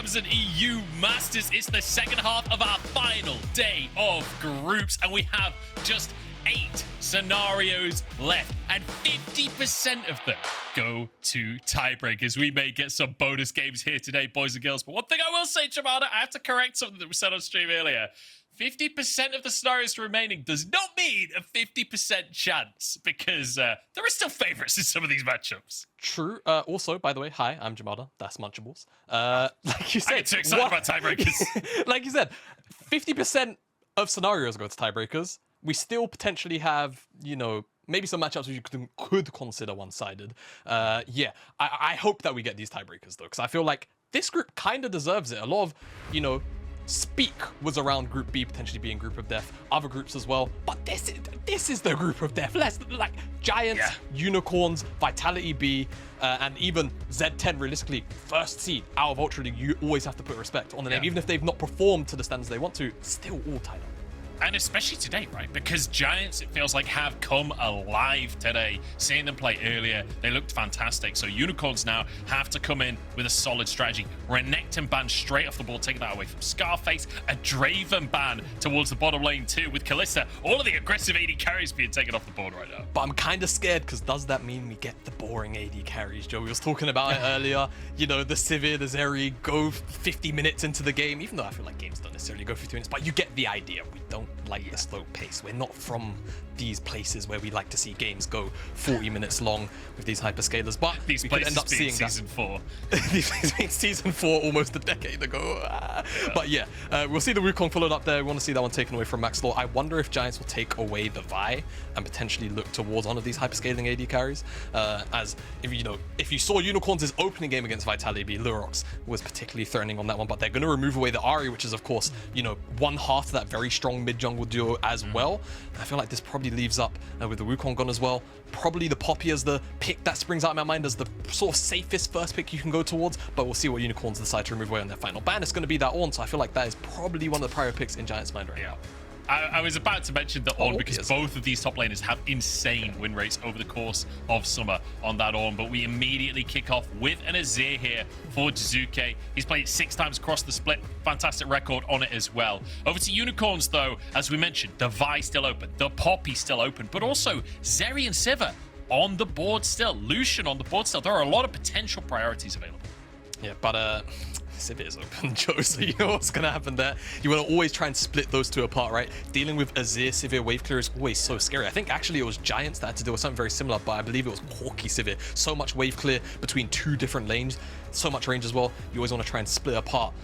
Amazon EU Masters. It's the second half of our final day of groups, and we have just 8 scenarios left, and 50% of them go to tiebreakers. We may get some bonus games here today, boys and girls, but one thing I will say, Jamada, I have to correct something that we said on stream earlier. 50% of the scenarios remaining does not mean a 50% chance, because there are still favorites in some of these matchups. True. Also, by the way, hi, I'm Jamada. That's Munchables. Like you said, I get too excited about tiebreakers. Like you said, 50% of scenarios go to tiebreakers. We still potentially have, you know, maybe some matchups you could consider one-sided. Yeah, I hope that we get these tiebreakers, though, because I feel like this group kind of deserves it. A lot of, you know, speak was around Group B potentially being Group of Death, other groups as well, but this is the Group of Death. Let's, like, Giants, Unicorns, Vitality B, and even Z10 realistically, first seed out of Ultra League. You always have to put respect on the name, even if they've not performed to the standards they want to, still all tied up. And especially today, right? Because Giants, it feels like, have come alive today. Seeing them play earlier, they looked fantastic. So Unicorns now have to come in with a solid strategy. Renekton ban straight off the board, taking that away from Scarface. A Draven ban towards the bottom lane too, with Kalista. All of the aggressive AD carries being taken off the board right now. But I'm kind of scared, because does that mean we get the boring AD carries, Joe? We was talking about it earlier. You know, the Sivir, the Zeri go 50 minutes into the game, even though I feel like games don't necessarily go 50 minutes, but you get the idea. We don't like the slow pace. We're not from these places where we like to see games go 40 minutes long with these hyperscalers, but these we could end up seeing season 4. These being season 4 almost a decade ago. But yeah, we'll see the Wukong followed up there. We want to see that one taken away from Maxlore. I wonder if Giants will take away the Vi and potentially look towards one of these hyperscaling AD carries. As if you saw Unicorns' opening game against Vitality B, Lurox was particularly threatening on that one, but they're going to remove away the Ahri, which is of course, you know, one half of that very strong mid jungle duo as well. I feel like this probably leaves up with the Wukong gone as well. Probably the Poppy as the pick that springs out in my mind as the sort of safest first pick you can go towards, but we'll see what Unicorns decide to remove away on their final ban. It's going to be that Ornn, so I feel like that is probably one of the prior picks in Giants' mind right now. I was about to mention the Ornn because both of these top laners have insane win rates over the course of summer on that Ornn, but we immediately kick off with an Azir here for Jiizuke. He's played 6 times across the split. Fantastic record on it as well. Over to Unicorns, though, as we mentioned, the Vi still open, the Poppy still open, but also Zeri and Sivir on the board still, Lucian on the board still. There are a lot of potential priorities available. Yeah, but Sivir is open, Joe, so you know what's going to happen there. You want to always try and split those two apart, right? Dealing with Azir Sivir wave clear is always so scary. I think actually it was Giants that had to deal with something very similar, but I believe it was Corki Sivir. So much wave clear between 2 different lanes, so much range as well. You always want to try and split apart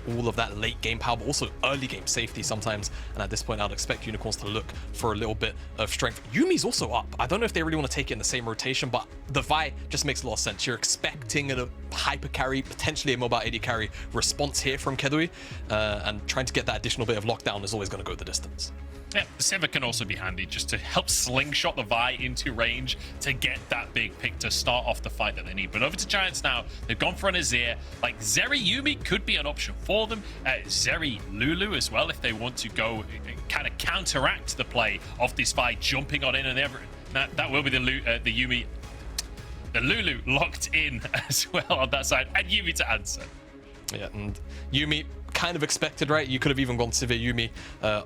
all of that late game power, but also early game safety sometimes. And at this point, I'd expect Unicorns to look for a little bit of strength. Yuumi's also up. I don't know if they really want to take it in the same rotation, but the Vi just makes a lot of sense. You're expecting a hyper carry, potentially a mobile AD carry response here from Keduii, and trying to get that additional bit of lockdown is always going to go the distance. Yeah, the Sivir can also be handy just to help slingshot the Vi into range to get that big pick to start off the fight that they need. But over to Giants now. They've gone for an Azir. Like, Zeri Yuumi could be an option for them. Zeri Lulu as well, if they want to go kind of counteract the play of this Vi jumping on in and everything. That will be the Yuumi. The Lulu locked in as well on that side, and Yuumi to answer. Yeah, and Yuumi kind of expected, right? You could have even gone Sivir Yuumi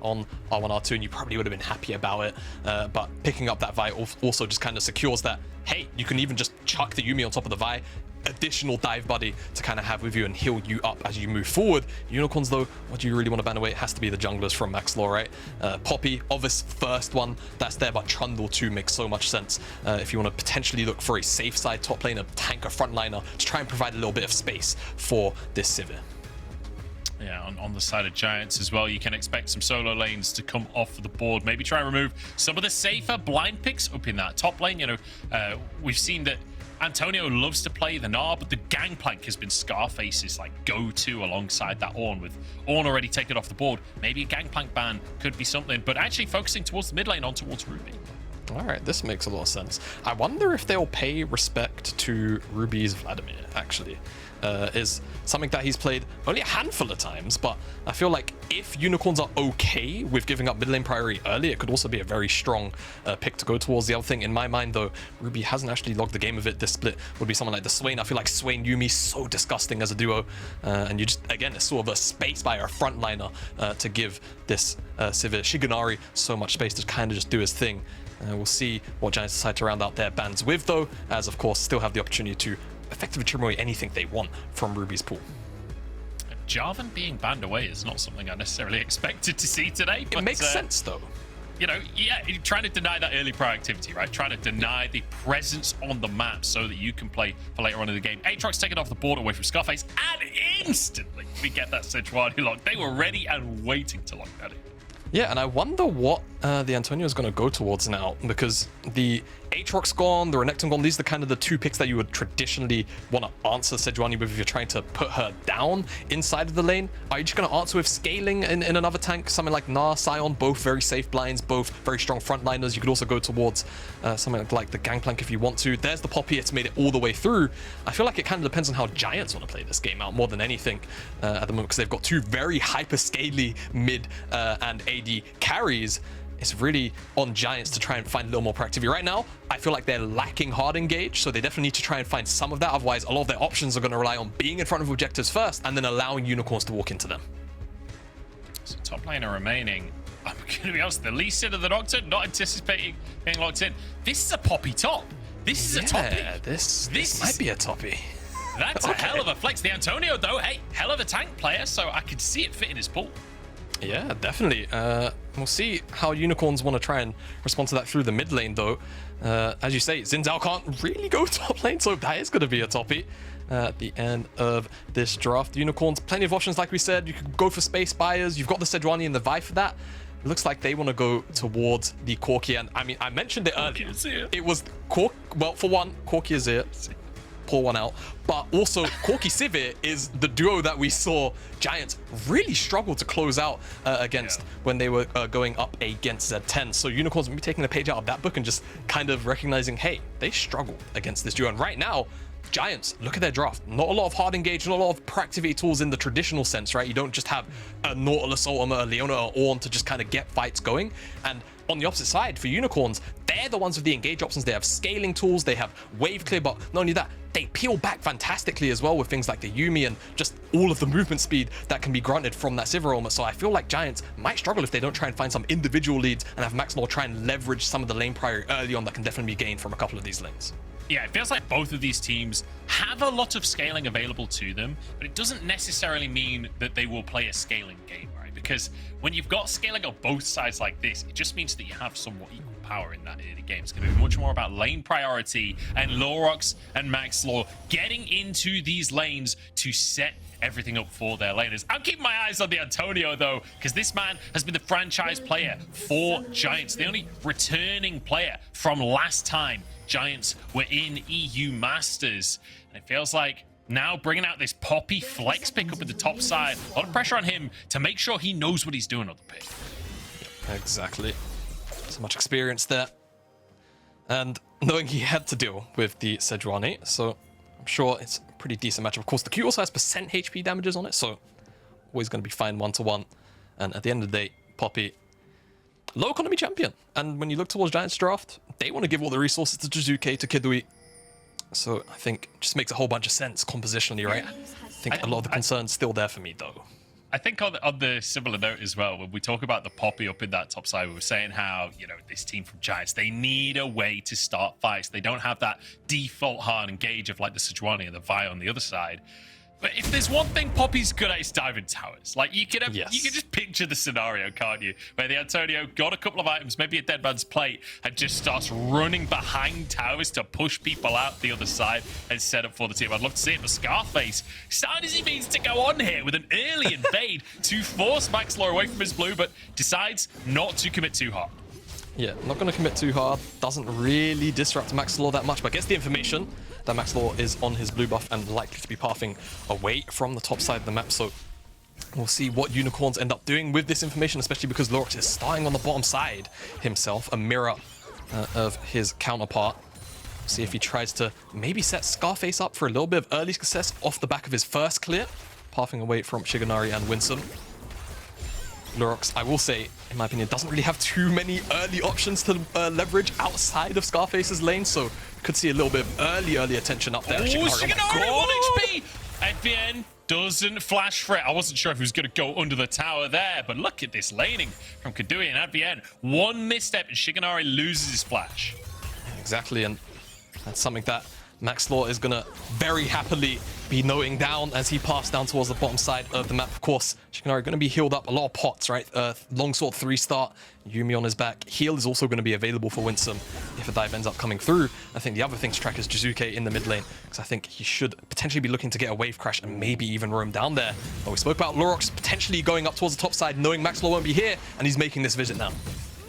on R1, R2, and you probably would have been happy about it. But picking up that Vi also just kind of secures that, hey, you can even just chuck the Yuumi on top of the Vi, additional dive buddy to kind of have with you and heal you up as you move forward. Unicorns, though, what do you really want to ban away? It has to be the junglers from Maxlore, right? Poppy, obvious first one that's there, but Trundle too makes so much sense. If you want to potentially look for a safe side top laner, tanker frontliner, to try and provide a little bit of space for this Sivir. Yeah, on the side of Giants as well, you can expect some solo lanes to come off the board. Maybe try and remove some of the safer blind picks up in that top lane. You know, we've seen that Antonio loves to play the Gnar, but the Gangplank has been Scarface's like go-to alongside that Ornn. With Ornn already taken off the board, maybe a Gangplank ban could be something, but actually focusing towards the mid lane on towards Ruby. All right, this makes a lot of sense. I wonder if they'll pay respect to Ruby's Vladimir, actually. Is something that he's played only a handful of times, but I feel like if Unicorns are okay with giving up mid lane priority early, it could also be a very strong pick to go towards. The other thing in my mind, though, Ruby hasn't actually logged the game of it. This split would be someone like the Swain. I feel like Swain Yuumi so disgusting as a duo, and you just, again, it's sort of a space buyer, a frontliner to give this Sivir Shiganari so much space to kind of just do his thing. We'll see what Giants decide to round out their bans with, though, as of course still have the opportunity to effectively trim away anything they want from Ruby's pool. Jarvan being banned away is not something I necessarily expected to see today. But, it makes sense, though. You know, yeah, you're trying to deny that early proactivity, right? Trying to deny the presence on the map so that you can play for later on in the game. Aatrox taken off the board away from Scarface, and instantly we get that Sejuani lock. They were ready and waiting to lock that in. Yeah, and I wonder what the Antonio is going to go towards now, because the Aatrox gone, the Renekton gone, these are the kind of the two picks that you would traditionally want to answer Sejuani with if you're trying to put her down inside of the lane. Are you just going to answer with scaling in another tank, something like Gnar, Sion, both very safe blinds, both very strong frontliners? You could also go towards something like the Gangplank if you want to. There's the Poppy, it's made it all the way through. I feel like it kind of depends on how Giants want to play this game out more than anything at the moment, because they've got two very hyper-scaly mid and AD carries. It's really on Giants to try and find a little more proactivity. Right now, I feel like they're lacking hard engage, so they definitely need to try and find some of that. Otherwise, a lot of their options are going to rely on being in front of objectives first and then allowing Unicorns to walk into them. So top laner remaining. I'm going to be honest, the Lee Sin of the Doctor, not anticipating being locked in. This is a Poppy top. This is a toppy. This might be a toppy. That's a hell of a flex. The Antonio, though, hey, hell of a tank player, so I could see it fit in his pool. Yeah, definitely. We'll see how Unicorns want to try and respond to that through the mid lane, though. As you say, Xin Zhao can't really go top lane, so that is going to be a toppy at the end of this draft. Unicorns, plenty of options, like we said. You could go for space buyers. You've got the Sejuani and the Vi for that. It looks like they want to go towards the Corki, and I mean, I mentioned it earlier. It was Corki, well, for one, Corki Azir. Pull one out, but also Corki Sivir is the duo that we saw Giants really struggle to close out against when they were going up against Z10. So Unicorns will be taking a page out of that book and just kind of recognizing, hey, they struggle against this duo. And right now, Giants, look at their draft. Not a lot of hard engage, not a lot of proactivity tools in the traditional sense, right? You don't just have a Nautilus Ultima, a Leona, or Ornn to just kind of get fights going. And on the opposite side, for Unicorns, they're the ones with the engage options. They have scaling tools, they have wave clear, but not only that, they peel back fantastically as well with things like the Yuumi and just all of the movement speed that can be granted from that Sivir Ultimate. So I feel like Giants might struggle if they don't try and find some individual leads and have Maxlore try and leverage some of the lane priority early on that can definitely be gained from a couple of these lanes. Yeah, it feels like both of these teams have a lot of scaling available to them, but it doesn't necessarily mean that they will play a scaling game, right? Because when you've got scaling on both sides like this, it just means that you have somewhat equal power in that early game. It's going to be much more about lane priority and Lurox and Maxlore getting into these lanes to set everything up for their laners. I'm keeping my eyes on the Antonio, though, because this man has been the franchise player for Giants, the only returning player from last time Giants were in EU Masters. And it feels like now bringing out this Poppy flex pick up at the top side, a lot of pressure on him to make sure he knows what he's doing on the pick. Exactly. So much experience there. And knowing he had to deal with the Sejuani, so I'm sure it's a pretty decent matchup. Of course, the Q also has percent HP damages on it, so always going to be fine 1-to-1. And at the end of the day, Poppy, low economy champion. And when you look towards Giants draft, they want to give all the resources to Jiizuke, to Keduii. So I think it just makes a whole bunch of sense compositionally, right? I think a lot of the concern's still there for me, though. I think on the similar note as well, when we talk about the Poppy up in that top side, we were saying how, you know, this team from Giants, they need a way to start fights. They don't have that default hard engage of like the Sejuani and the Vi on the other side. But if there's one thing Poppy's good at, it's diving towers. Like, you can just picture the scenario, can't you? Where the Antonio got a couple of items, maybe a dead man's plate, and just starts running behind towers to push people out the other side and set up for the team. I'd love to see it, but Scarface, starting as he means to go on here with an early invade to force Maxlore away from his blue, but decides not to commit too hard. Yeah, not going to commit too hard. Doesn't really disrupt Maxlore that much, but gets the information that Maxlore is on his blue buff and likely to be pathing away from the top side of the map. So we'll see what Unicorns end up doing with this information, especially because Lurox is starting on the bottom side himself. A mirror of his counterpart. See if he tries to maybe set Scarface up for a little bit of early success off the back of his first clear, pathing away from Shiganari and Winsome. Lurox, I will say, in my opinion, doesn't really have too many early options to leverage outside of Scarface's lane, so could see a little bit of early attention up there. Oh, Shiganari, 1 HP! Advienne doesn't flash for it. I wasn't sure if he was going to go under the tower there, but look at this laning from Keduii and Advienne. One misstep and Shiganari loses his flash. Exactly, and that's something that Maxlore is going to very happily be noting down as he passed down towards the bottom side of the map. Of course, Shiganari going to be healed up. A lot of pots, right? Longsword 3-star, Yuumi on his back. Heal is also going to be available for Winsome if a dive ends up coming through. I think the other thing to track is Jiizuke in the mid lane, because I think he should potentially be looking to get a wave crash and maybe even roam down there. But we spoke about Lurox potentially going up towards the top side, knowing Maxlore won't be here, and he's making this visit now.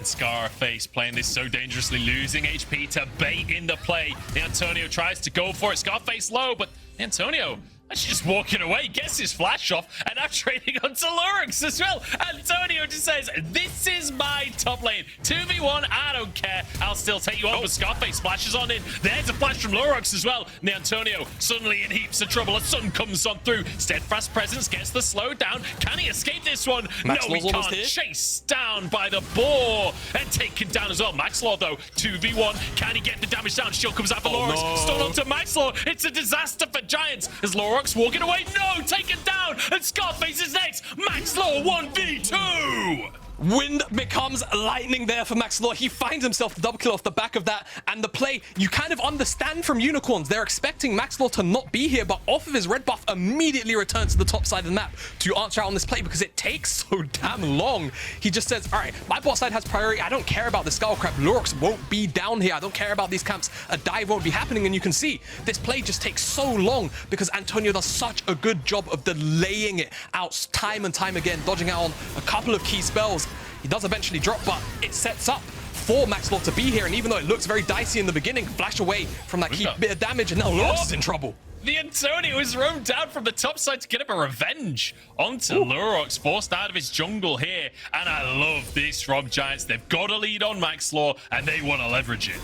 Scarface playing this so dangerously, losing HP to bait in the play. The Antonio tries to go for it. Scarface low, but Antonio actually just walking away, gets his flash off, and now trading onto Lurox as well. Antonio just says, this is my top lane. 2v1, I don't care. I'll still take you on, but Scarface splashes on in. There's a flash from Lurox as well. And the Antonio suddenly in heaps of trouble. A sun comes on through. Steadfast presence gets the slow down. Can he escape this one? Maxlore's no, he can't. here. Chased down by the boar and taken down as well. Maxlore, though, 2v1. Can he get the damage down? Shield comes out for Lurox. No. Stun onto Maxlore. It's a disaster for Giants. As Lurox walking away. No, taken down. And Scarface is next. Maxlore 1v2. Wind becomes lightning there for Maxlore. He finds himself the double kill off the back of that, and the play, you kind of understand from Unicorns. They're expecting Maxlore to not be here, but off of his red buff, immediately returns to the top side of the map to answer out on this play because it takes so damn long. He just says, all right, my bot side has priority. I don't care about the skull crab. Lurox won't be down here. I don't care about these camps. A dive won't be happening, and you can see this play just takes so long because Antonio does such a good job of delaying it out time and time again, dodging out on a couple of key spells. He does eventually drop, but it sets up for Maxlore to be here. And even though it looks very dicey in the beginning, flash away from that key bit of damage, and now Lurox is in trouble. The Antonio is roamed down from the top side to get him a revenge onto Lurox, forced out of his jungle here. And I love this from Giants. They've got a lead on Maxlore, and they want to leverage it.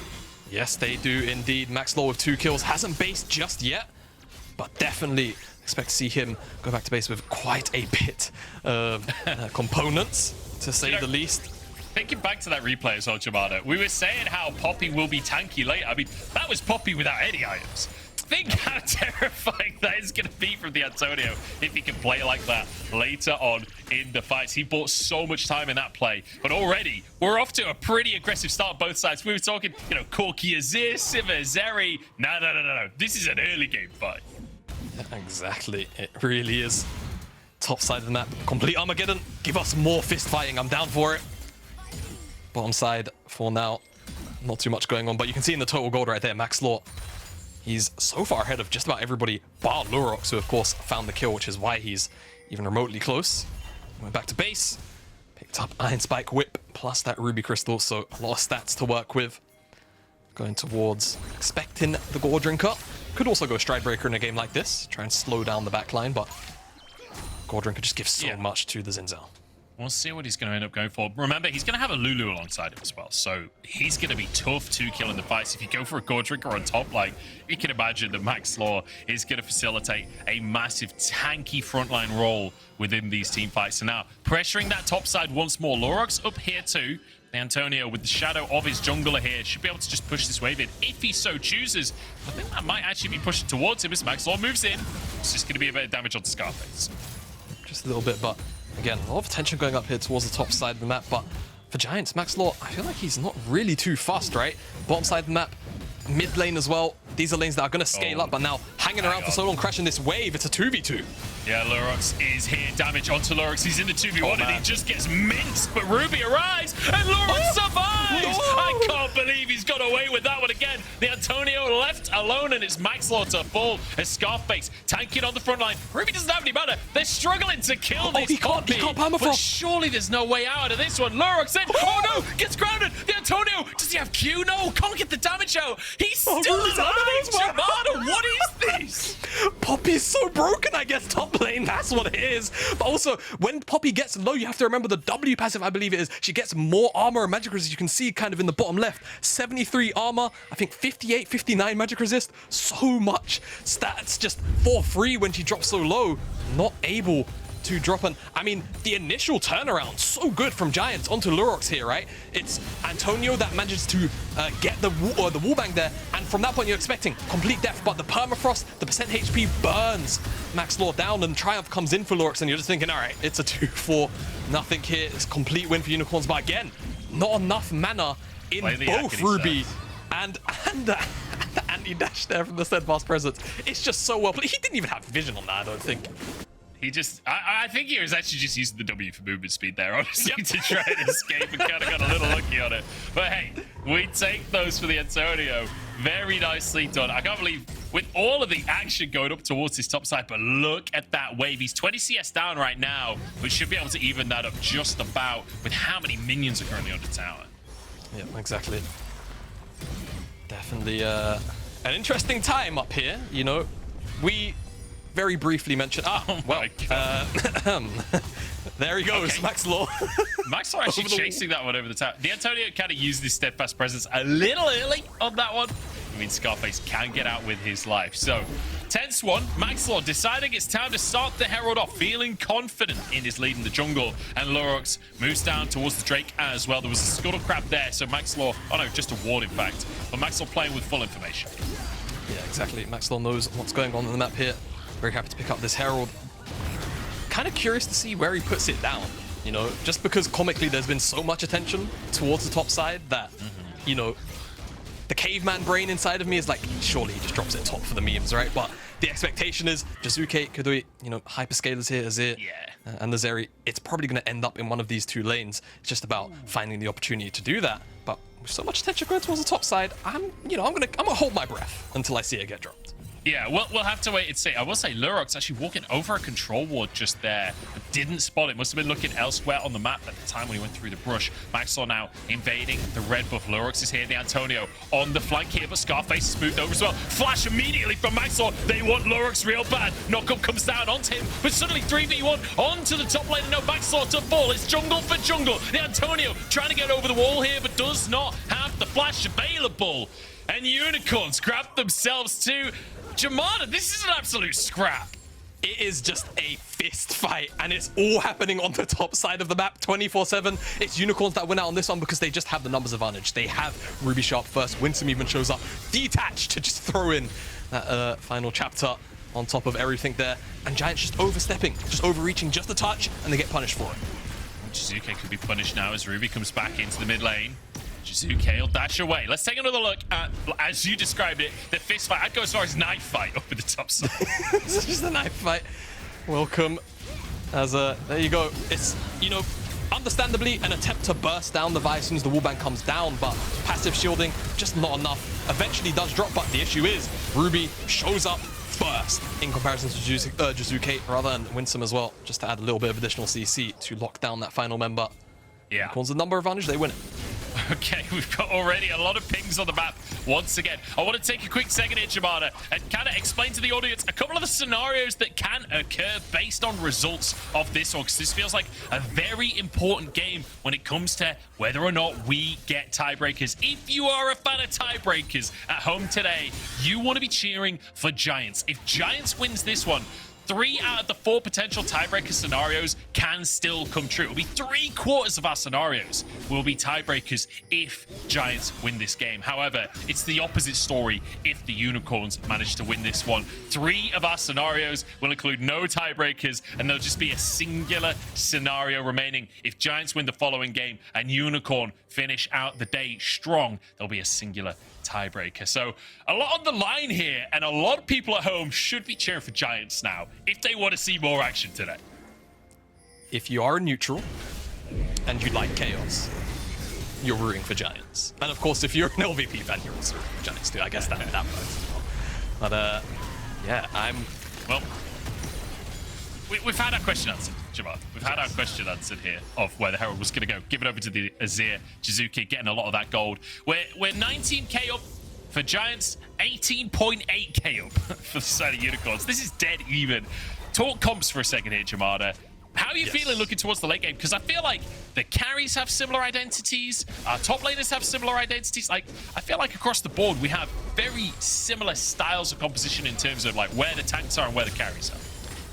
Yes, they do indeed. Maxlore with 2 kills. Hasn't based just yet, but definitely expect to see him go back to base with quite a bit of components, to say the least. Thinking back to that replay as well, Jamada, we were saying how Poppy will be tanky late. I mean, that was Poppy without any items. Think how terrifying that is going to be from the Antonio if he can play like that later on in the fights. He bought so much time in that play, but already we're off to a pretty aggressive start both sides. We were talking, you know, Corki, Azir, Sivir, Zeri. No. This is an early game fight. Exactly. It really is. Top side of the map, complete Armageddon. Give us more fist fighting. I'm down for it. Bottom side for now, not too much going on, but you can see in the total gold right there, Maxlore, he's so far ahead of just about everybody bar Lurox, who of course found the kill, which is why he's even remotely close. Went back to base, picked up Iron Spike Whip plus that Ruby Crystal, so a lot of stats to work with. Going towards expecting the Gore Drinker. Could also go Stride Breaker in a game like this, try and slow down the backline, but Gore Drinker just gives so much to the Xin Zhao. We'll see what he's going to end up going for. Remember, he's going to have a Lulu alongside him as well, so he's going to be tough to kill in the fights. If you go for a Gore Drinker on top, like, you can imagine that Maxlore is going to facilitate a massive tanky frontline role within these team fights. So now, pressuring that top side once more. Lurox up here too. Antonio, with the shadow of his jungler here, should be able to just push this wave in if he so chooses. I think that might actually be pushing towards him as Maxlore moves in. It's just going to be a bit of damage onto Scarface. Just a little bit, but again, a lot of attention going up here towards the top side of the map. But for Giants, Maxlore, I feel like he's not really too fast, right? Bottom side of the map, mid lane as well. These are lanes that are going to scale up, but now hanging around for so long, crashing this wave, it's a 2v2. Yeah, Lurox is here. Damage onto Lurox. He's in the 2v1 and he just gets minced. But Ruby arrives and Lurox survives. No! I can't believe he's got away with that one again. The Antonio left alone and it's Maxlore to fall as Scarface tanking on the front line. Ruby doesn't have any mana. They're struggling to kill this. He can't permafrost. But surely there's no way out of this one. Lurox in. Oh no! Gets grounded. The Antonio. Does he have Q? No. Can't get the damage out. He's still alive. Jamada, what is Nice. Poppy's so broken, I guess, top lane. That's what it is. But also, when Poppy gets low, you have to remember the W passive, I believe it is. She gets more armor and magic resist. You can see kind of in the bottom left. 73 armor, I think 58, 59 magic resist. So much stats just for free when she drops so low. Not able to drop an... I mean, the initial turnaround, so good from Giants onto Lurox here, right? It's Antonio that manages to get the wallbang there, and from that point you're expecting complete death, but the permafrost, the percent HP burns Maxlore down, and Triumph comes in for Lurox, and you're just thinking, all right, it's a 2-4, nothing here, it's a complete win for Unicorns, but again, not enough mana in both Ruby and the anti-dash there from the Steadfast Presence. It's just so well played. He didn't even have vision on that, I don't think. He just, I think he was actually just using the W for movement speed there, honestly, to try and escape, and kind of got a little lucky on it. But hey, we take those for the Antonio. Very nicely done. I can't believe, with all of the action going up towards his top side, but look at that wave. He's 20 CS down right now, but should be able to even that up just about with how many minions are currently on the tower. Yeah, exactly. Definitely an interesting time up here, you know. We very briefly mentioned... there he goes, okay. Maxlore. Maxlore actually chasing that one over the top. The Antonio kind of used his steadfast presence a little early on that one. I mean, Scarface can get out with his life. So, tense one. Maxlore deciding it's time to start the Herald off, feeling confident in his lead in the jungle. And Lurox moves down towards the Drake as well. There was a Scuttle Crab there, so Maxlore... Oh no, just a ward in fact. But Maxlore playing with full information. Yeah, exactly. Maxlore knows what's going on the map here. Very happy to pick up this Herald. Kind of curious to see where he puts it down, you know, just because comically there's been so much attention towards the top side that, you know, the caveman brain inside of me is like, surely he just drops it top for the memes, right? But the expectation is Jiizuke, Keduii, you know, hyperscalers here, Azir, and the Zeri. It's probably going to end up in one of these two lanes. It's just about finding the opportunity to do that. But with so much attention going towards the top side, I'm gonna hold my breath until I see it get dropped. Yeah, we'll have to wait and see. I will say Lurox actually walking over a control ward just there, but didn't spot it. Must have been looking elsewhere on the map at the time when he went through the brush. Maxlore now invading the red buff. Lurox is here. The Antonio on the flank here, but Scarface is moved over as well. Flash immediately from Maxlore. They want Lurox real bad. Knockup comes down onto him, but suddenly 3v1 onto the top lane. No Maxlore to fall. It's jungle for jungle. The Antonio trying to get over the wall here, but does not have the flash available. And Unicorns grab themselves too. Jamada, this is an absolute scrap. It is just a fist fight, and it's all happening on the top side of the map 24/7. It's Unicorns that win out on this one because they just have the numbers advantage. They have Ruby Sharp first. Winsome even shows up detached to just throw in that final chapter on top of everything there. And Giants just overstepping, just overreaching just a touch, and they get punished for it. Jiizuke could be punished now as Ruby comes back into the mid lane. Jiizuke will dash away. Let's take another look at, as you described it, the fist fight. I'd go as far as knife fight up at the top side. It's just a knife fight. Welcome. There you go. It's, you know, understandably an attempt to burst down the Vi as soon as the wallbang comes down, but passive shielding, just not enough. Eventually does drop, but the issue is Ruby shows up first in comparison to Jiizuke, rather, and Winsome as well, just to add a little bit of additional CC to lock down that final member. Yeah. Calls the number advantage, they win it. Okay, we've got already a lot of pings on the map once again. I want to take a quick second here, Jamada, and kind of explain to the audience a couple of the scenarios that can occur based on results of this one, because this feels like a very important game when it comes to whether or not we get tiebreakers. If you are a fan of tiebreakers at home today, you want to be cheering for Giants. If Giants wins this one, 3 out of the 4 potential tiebreaker scenarios can still come true. It'll be 3/4 of our scenarios will be tiebreakers if Giants win this game. However, it's the opposite story if the Unicorns manage to win this one. 3 of our scenarios will include no tiebreakers, and there'll just be a singular scenario remaining. If Giants win the following game and Unicorn finish out the day strong, there'll be a singular tiebreaker. So a lot on the line here, and a lot of people at home should be cheering for Giants now if they want to see more action today. If you are a neutral and you like chaos, you're rooting for Giants. And of course, if you're an LVP fan, you're also rooting for Giants too. I guess that works as well. But yeah, well, we've had our question answered, Jamal. We've had our question answered here of where the Herald was going to go. Give it over to the Azir. Jiizuke getting a lot of that gold. We're 19k up For Giants, 18.8k up for the side of Unicorns. This is dead even. Talk comps for a second here, Jamada. How are you feeling looking towards the late game? Because I feel like the carries have similar identities. Our top laners have similar identities. Like, I feel like across the board, we have very similar styles of composition in terms of like where the tanks are and where the carries are.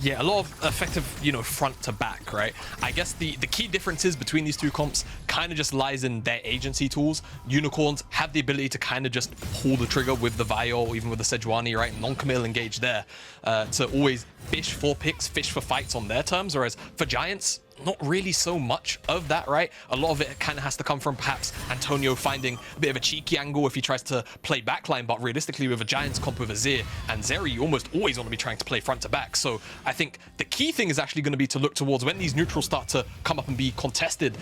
Yeah, a lot of effective, front to back, right? I guess the key differences between these two comps kind of just lies in their agency tools. Unicorns have the ability to kind of just pull the trigger with the Vio or even with the Sejuani, right? Non-committal engage there to always fish for picks, fish for fights on their terms, whereas for Giants, not really so much of that, right? A lot of it kind of has to come from perhaps Antonio finding a bit of a cheeky angle if he tries to play backline, but realistically with a Giants comp with Azir and Zeri, you almost always want to be trying to play front to back. So I think the key thing is actually going to be to look towards when these neutrals start to come up and be contested,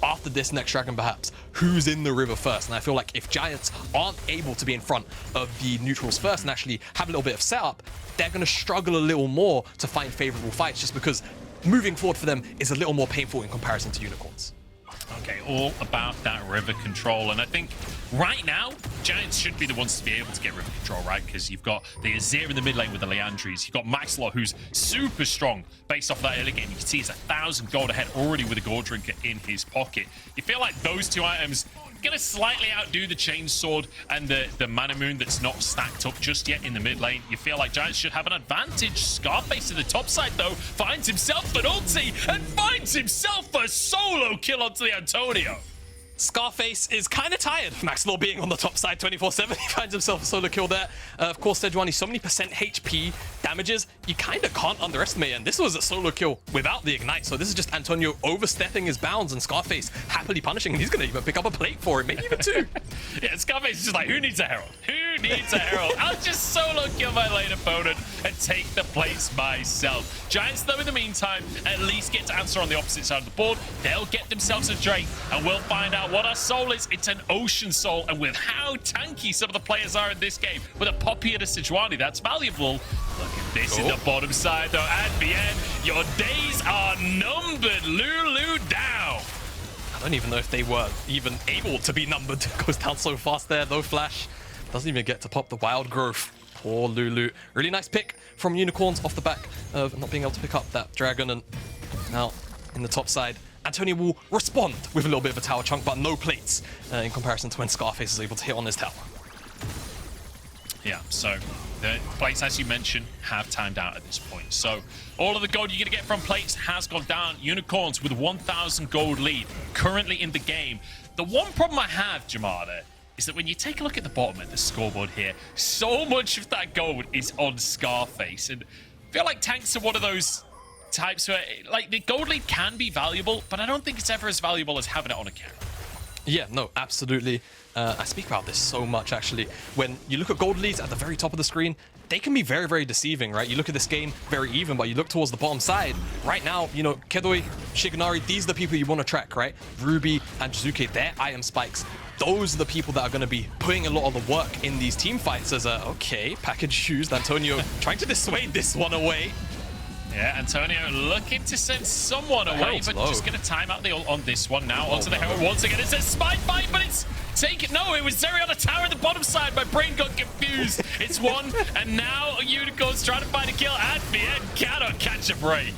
after this next dragon perhaps, who's in the river first. And I feel like if Giants aren't able to be in front of the neutrals first and actually have a little bit of setup, they're going to struggle a little more to find favorable fights just because moving forward for them is a little more painful in comparison to Unicorns. Okay, all about that river control. And I think right now, Giants should be the ones to be able to get river control, right? Because you've got the Azir in the mid lane with the Leandries. You've got Maxlore, who's super strong based off that early game. You can see he's 1,000 gold ahead already with a gold drinker in his pocket. You feel like those two items gonna slightly outdo the Chain Sword and the Mana Moon that's not stacked up just yet in the mid lane. You feel like Giants should have an advantage. Scarface to the top side though finds himself an ulti and finds himself a solo kill onto the Antonio. Scarface is kind of tired of Maxlore being on the top side 24/7. He finds himself a solo kill there. Of course, Sejuani, so many percent HP damages, you kind of can't underestimate. And this was a solo kill without the ignite. So this is just Antonio overstepping his bounds and Scarface happily punishing. And he's going to even pick up a plate for it, maybe even two. Yeah, Scarface is just like, who needs a herald? Who needs a herald? I'll just solo kill my lane opponent and take the place myself. Giants, though, in the meantime, at least get to answer on the opposite side of the board. They'll get themselves a Drake and we'll find out what our soul is. It's an ocean soul, and with how tanky some of the players are in this game, with a Poppy and a Sejuani, that's valuable. Look at this in the bottom side, though. Advienne, your days are numbered. Lulu down. I don't even know if they were even able to be numbered. Goes down so fast there, though. Flash doesn't even get to pop the wild growth. Poor Lulu. Really nice pick from Unicorns off the back of not being able to pick up that dragon. And now in the top side, Antonio will respond with a little bit of a tower chunk, but no plates in comparison to when Scarface is able to hit on his tower. Yeah, so the plates, as you mentioned, have timed out at this point. So all of the gold you're going to get from plates has gone down. Unicorns with 1,000 gold lead currently in the game. The one problem I have, Jamada, is that when you take a look at the bottom of the scoreboard here, so much of that gold is on Scarface. And I feel like tanks are one of those types where, like, the gold lead can be valuable, but I don't think it's ever as valuable as having it on a carry. Yeah, no, absolutely. I speak about this so much, actually. When you look at gold leads at the very top of the screen, they can be very, very deceiving, right? You look at this game, very even, but you look towards the bottom side. Right now, Keduii, Shiganari, these are the people you want to track, right? Ruby and Jiizuke, their item spikes. Those are the people that are going to be putting a lot of the work in these team fights as okay, package used. Antonio trying to dissuade this one away. Yeah, Antonio looking to send someone away, but just going to time out the ult on this one now. Onto the Herald once again. It's a spike fight, but it's taken. No, it was Zeri on the tower at the bottom side. My brain got confused. It's one, and now Unicorn's trying to find a kill. Advienne cannot catch a break.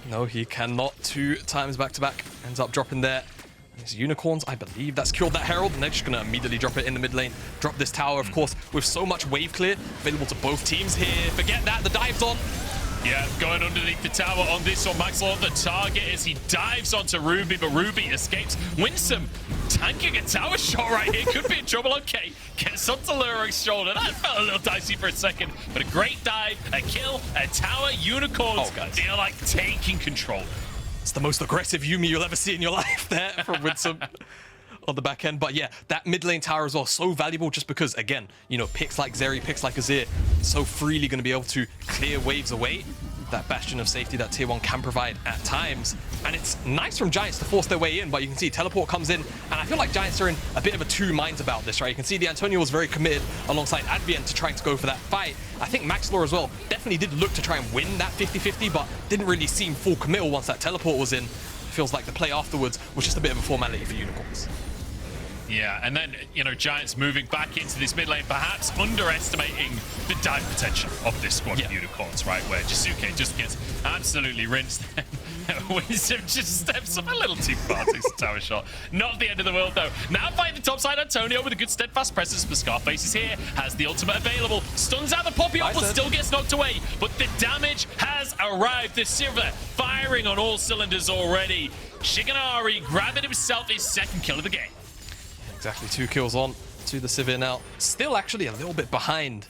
No, he cannot. 2 times back to back. Ends up dropping there. These Unicorns, I believe that's killed that Herald, and they're just going to immediately drop it in the mid lane. Drop this tower, of course, with so much wave clear available to both teams here. Forget that, the dive's on. Yeah, going underneath the tower on this one. Maxlore, the target, as he dives onto Ruby, but Ruby escapes. Winsome tanking a tower shot right here. Could be in trouble. Okay, gets onto Lurox's shoulder. That felt a little dicey for a second, but a great dive, a kill, a tower. Unicorns feel like taking control. It's the most aggressive Yuumi you'll ever see in your life there from Winsome on the back end. But yeah, that mid lane tower as well, so valuable just because, again, picks like Zeri, picks like Azir, so freely going to be able to clear waves away. That bastion of safety that tier 1 can provide at times. And it's nice from Giants to force their way in, but you can see teleport comes in, and I feel like Giants are in a bit of a two minds about this, right? You can see the Antonio was very committed alongside Advienne to trying to go for that fight. I think Maxlore as well definitely did look to try and win that 50-50, but didn't really seem full committal once that teleport was in. It feels like the play afterwards was just a bit of a formality for Unicorns. Yeah, and then, you know, Giants moving back into this mid lane, perhaps underestimating the dive potential of this squad of Unicorns, right? Where Jiizuke just gets absolutely rinsed. Winsome just steps up a little too far, takes a tower shot. Not the end of the world, though. Now fighting the top side, Antonio with a good steadfast presence, but Scarface is here, has the ultimate available, stuns out the Poppy off, but still gets knocked away. But the damage has arrived. The Sivir firing on all cylinders already. Shiganari grabbing himself his second kill of the game. Exactly, 2 kills on to the Sivir now. Still actually a little bit behind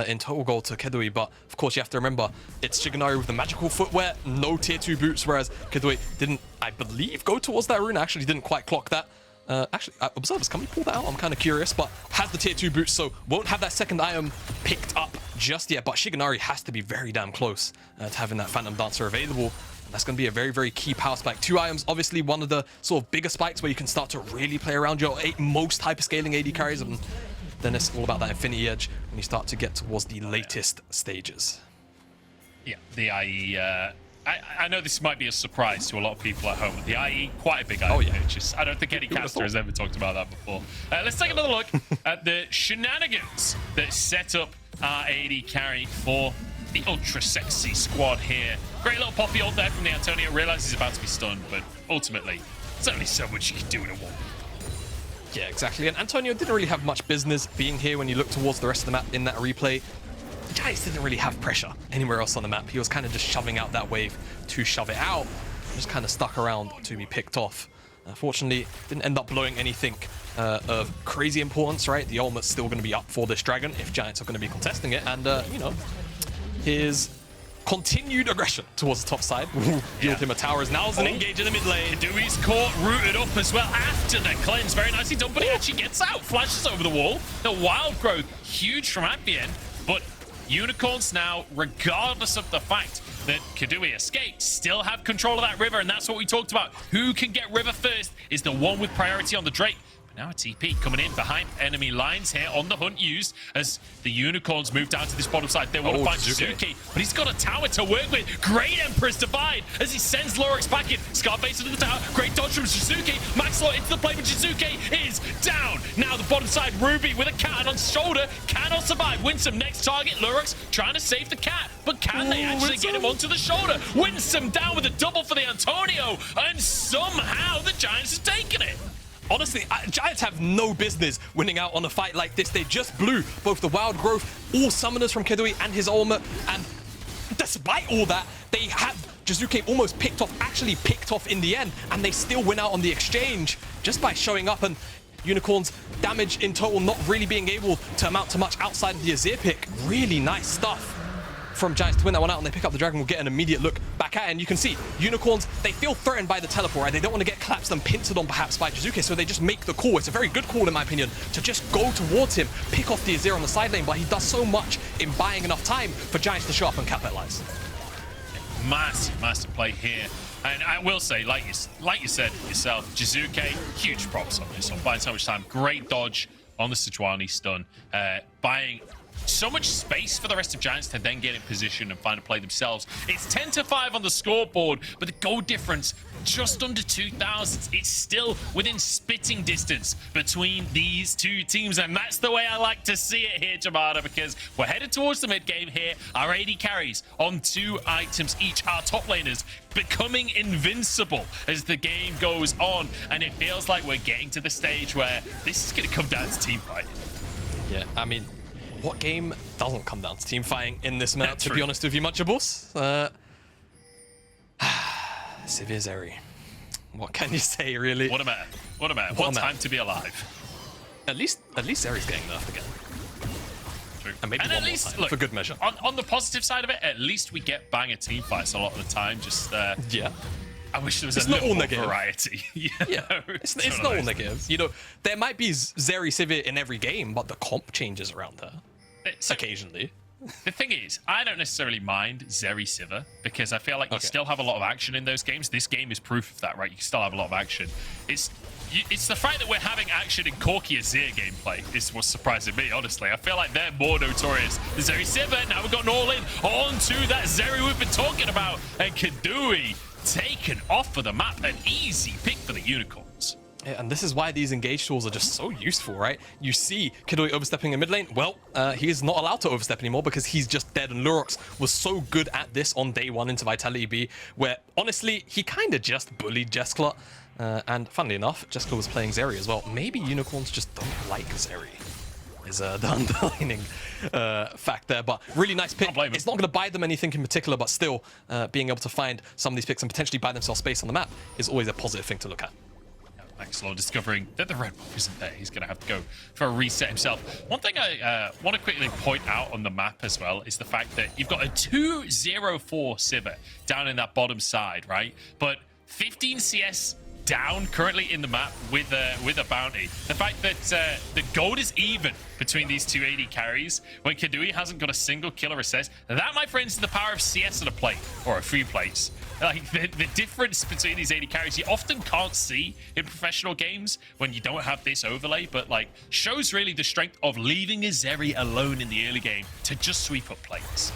in total goal to Keduii, but of course you have to remember it's Shiganari with the magical footwear, no tier 2 boots, whereas Keduii didn't, I believe, go towards that rune. Actually didn't quite clock that. Actually, observers, can we pull that out? I'm kind of curious, but has the tier 2 boots, so won't have that second item picked up just yet. But Shiganari has to be very damn close to having that Phantom Dancer available. That's going to be a very, very key power spike. 2 items, obviously one of the sort of bigger spikes where you can start to really play around your most hyper-scaling AD carries, and then it's all about that Infinity Edge when you start to get towards the latest stages. Yeah, the IE, I know this might be a surprise to a lot of people at home, but the IE, quite a big IE purchase. I don't think any caster has ever talked about that before. Let's take another look at the shenanigans that set up our AD carry for the ultra sexy squad here. Great little poppy ult there from the Antonio. Realizes he's about to be stunned, but ultimately, there's only so much you can do in a wall. Yeah, exactly. And Antonio didn't really have much business being here when you look towards the rest of the map in that replay. The Giants didn't really have pressure anywhere else on the map. He was kind of just shoving out that wave to shove it out. Just kind of stuck around to be picked off. Unfortunately, didn't end up blowing anything of crazy importance, right? The ultimate's still going to be up for this dragon if Giants are going to be contesting it. And, you know, his continued aggression towards the top side yield him a tower as now is an engage in the mid lane. Kedoui's caught, rooted up as well after the cleanse. Very nicely done, but he actually gets out, flashes over the wall. The wild growth, huge from Advienne, but Unicorns now, regardless of the fact that Keduii escaped, still have control of that river, and that's what we talked about. Who can get river first is the one with priority on the Drake. Now a TP coming in behind enemy lines here on the hunt used as the Unicorns move down to this bottom side. They want to find Jiizuke, but he's got a tower to work with. Great Empress Divide as he sends Lurox back in. Scarface into the tower. Great dodge from Jiizuke. Maxlore into the play, but Jiizuke is down. Now the bottom side, Ruby with a cat on shoulder cannot survive. Winsome next target. Lurox trying to save the cat, but can they actually get him onto the shoulder? Winsome down with a double for the Antonio, and somehow the Giants have taken it. Honestly, Giants have no business winning out on a fight like this. They just blew both the wild growth, all summoners from Keduii and his ultimate, and despite all that, they have Jiizuke almost actually picked off in the end, and they still win out on the exchange just by showing up. And Unicorns damage in total not really being able to amount to much outside of the Azir pick. Really nice stuff from Giants to win that one out, and they pick up the dragon. We'll get an immediate look back at it, and you can see Unicorns, they feel threatened by the teleport, right? They don't want to get collapsed and pincered on perhaps by Jiizuke, so they just make the call. It's a very good call in my opinion to just go towards him, pick off the Azir on the side lane, but he does so much in buying enough time for Giants to show up and capitalize. Massive play here. And I will say, like you said yourself, Jiizuke, huge props on this, on buying so much time. Great dodge on the Sejuani stun, buying so much space for the rest of Giants to then get in position and find a play themselves. It's 10-5 on the scoreboard, but the goal difference just under 2,000. It's still within spitting distance between these two teams, and that's the way I like to see it here, Jamada, because we're headed towards the mid game here. Our AD carries on 2 items each. Our top laners becoming invincible as the game goes on, and it feels like we're getting to the stage where this is going to come down to team fight. Yeah, I mean, what game doesn't come down to team fighting in this map, to be honest with you, Muchabos? Sivir Zeri. What can you say, really? What a man. What a man. What time to be alive. At least Zeri's getting nerfed again. True. And maybe at least, look, for good measure. On the positive side of it, at least we get banger team fights a lot of the time. Just yeah. I wish there was a little more variety. Yeah, it's not all negative. You know, there might be Zeri Sivir in every game, but the comp changes around her occasionally. The thing is, I don't necessarily mind Zeri Sivir because I feel like you still have a lot of action in those games. This game is proof of that, right? You still have a lot of action. It's the fact that we're having action in Corki Azir gameplay is what's surprising me, honestly. I feel like they're more notorious than Zeri Sivir. Now we've got an all-in onto that Zeri we've been talking about, and Keduii taken off of the map. An easy pick for the Unicorns. Yeah, and this is why these engage tools are just so useful, right? You see Keduii overstepping in mid lane. Well, he is not allowed to overstep anymore because he's just dead. And Lurox was so good at this on day one into Vitality B, where honestly, he kind of just bullied Jeskla. And funnily enough, Jeskla was playing Zeri as well. Maybe unicorns just don't like Zeri, is the underlining fact there. But really nice pick. It's not going to buy them anything in particular, but still being able to find some of these picks and potentially buy themselves space on the map is always a positive thing to look at. Maxlore discovering that the red buff isn't there. He's going to have to go for a reset himself. One thing I want to quickly point out on the map as well is the fact that you've got a 2-0-4 Sivir down in that bottom side, right? But 15 CS down currently in the map with a bounty. The fact that the gold is even between these two AD carries when Keduii hasn't got a single killer assist, that, my friends, is the power of CS on a plate or a few plates. Like the difference between these AD carries you often can't see in professional games when you don't have this overlay, but like shows really the strength of leaving a Zeri alone in the early game to just sweep up plates.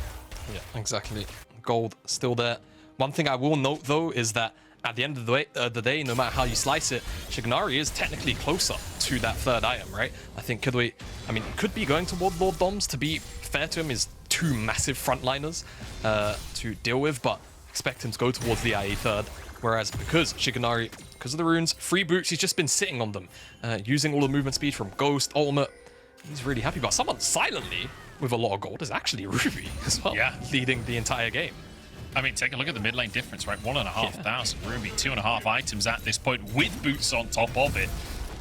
Yeah, exactly. Gold still there. One thing I will note though is that at the end of the day, no matter how you slice it, Shiganari is technically closer to that third item, right? I think Keduii, I mean, could be going toward Lord Doms. To be fair to him, is two massive frontliners to deal with, but expect him to go towards the IE third. Whereas because Shiganari, because of the runes, free boots, he's just been sitting on them, using all the movement speed from Ghost, Ultimate. He's really happy. But someone silently with a lot of gold is actually Ruby as well, leading the entire game. I mean, take a look at the mid lane difference, right? 1,500 Ruby, 2.5 items at this point with boots on top of it.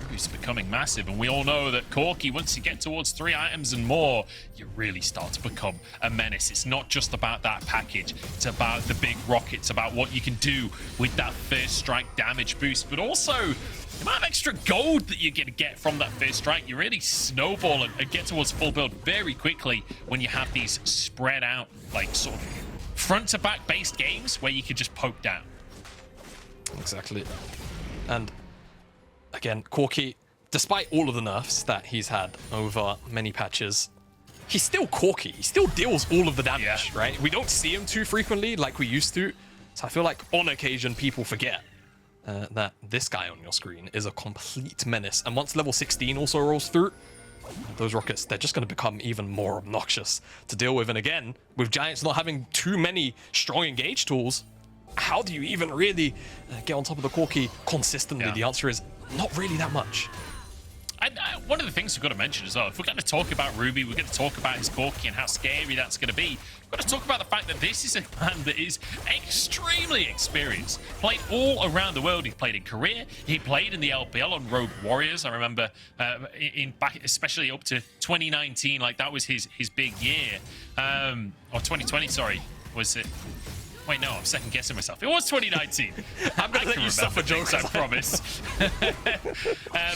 Ruby's becoming massive, and we all know that Corki, once you get towards 3 items and more, you really start to become a menace. It's not just about that package, it's about the big rockets, about what you can do with that first strike damage boost, but also the amount of extra gold that you're going to get from that first strike. You really snowball and get towards full build very quickly when you have these spread out, like, sort of front to back based games where you could just poke down. Exactly. And again, Corki, despite all of the nerfs that he's had over many patches, he's still Corki. He still deals all of the damage, right? We don't see him too frequently like we used to. So I feel like on occasion people forget that this guy on your screen is a complete menace. And once level 16 also rolls through, those rockets, they're just going to become even more obnoxious to deal with. And again, with Giants not having too many strong engage tools, how do you even really get on top of the Corki consistently? The answer is not really that much. And one of the things we've got to mention as well, if we're going to talk about Ruby, we're going to talk about his Corki and how scary that's going to be. We've got to talk about the fact that this is a man that is extremely experienced. Played all around the world. He played in Korea. He played in the LPL on Rogue Warriors. I remember back, especially up to 2019, like that was his big year. Or 2020, sorry, was it? Wait, no, I'm second guessing myself. It was 2019. I'm going to let you suffer jokes, I promise.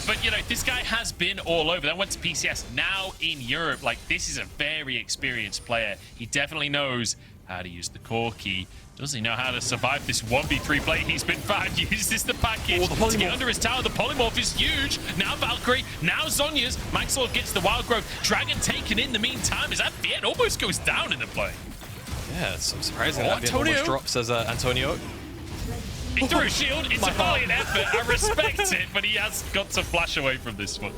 But, you know, this guy has been all over. That went to PCS, now in Europe. Like, this is a very experienced player. He definitely knows how to use the Corki. Does he know how to survive this 1v3 play? He's been found. Uses the package to get under his tower. The polymorph is huge. Now Valkyrie, now Zhonya's. Maxlore gets the wild growth. Dragon taken in the meantime as Advienne almost goes down in the play. Yeah, it's so surprising that Advienne almost drops as Antonio. He threw a shield. It's a valiant effort. I respect it, but he has got to flash away from this one.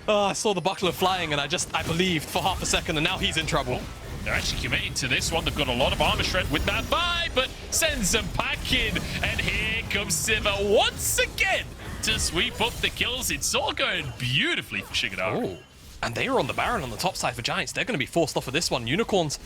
Oh, I saw the buckler flying, and I believed for half a second, and now he's in trouble. They're actually committing to this one. They've got a lot of armor shred with that buy, but sends them back in. And here comes Sivir once again to sweep up the kills. It's all going beautifully for Shiganari. Oh, and they are on the Baron on the top side for Giants. They're going to be forced off of this one. Unicorns,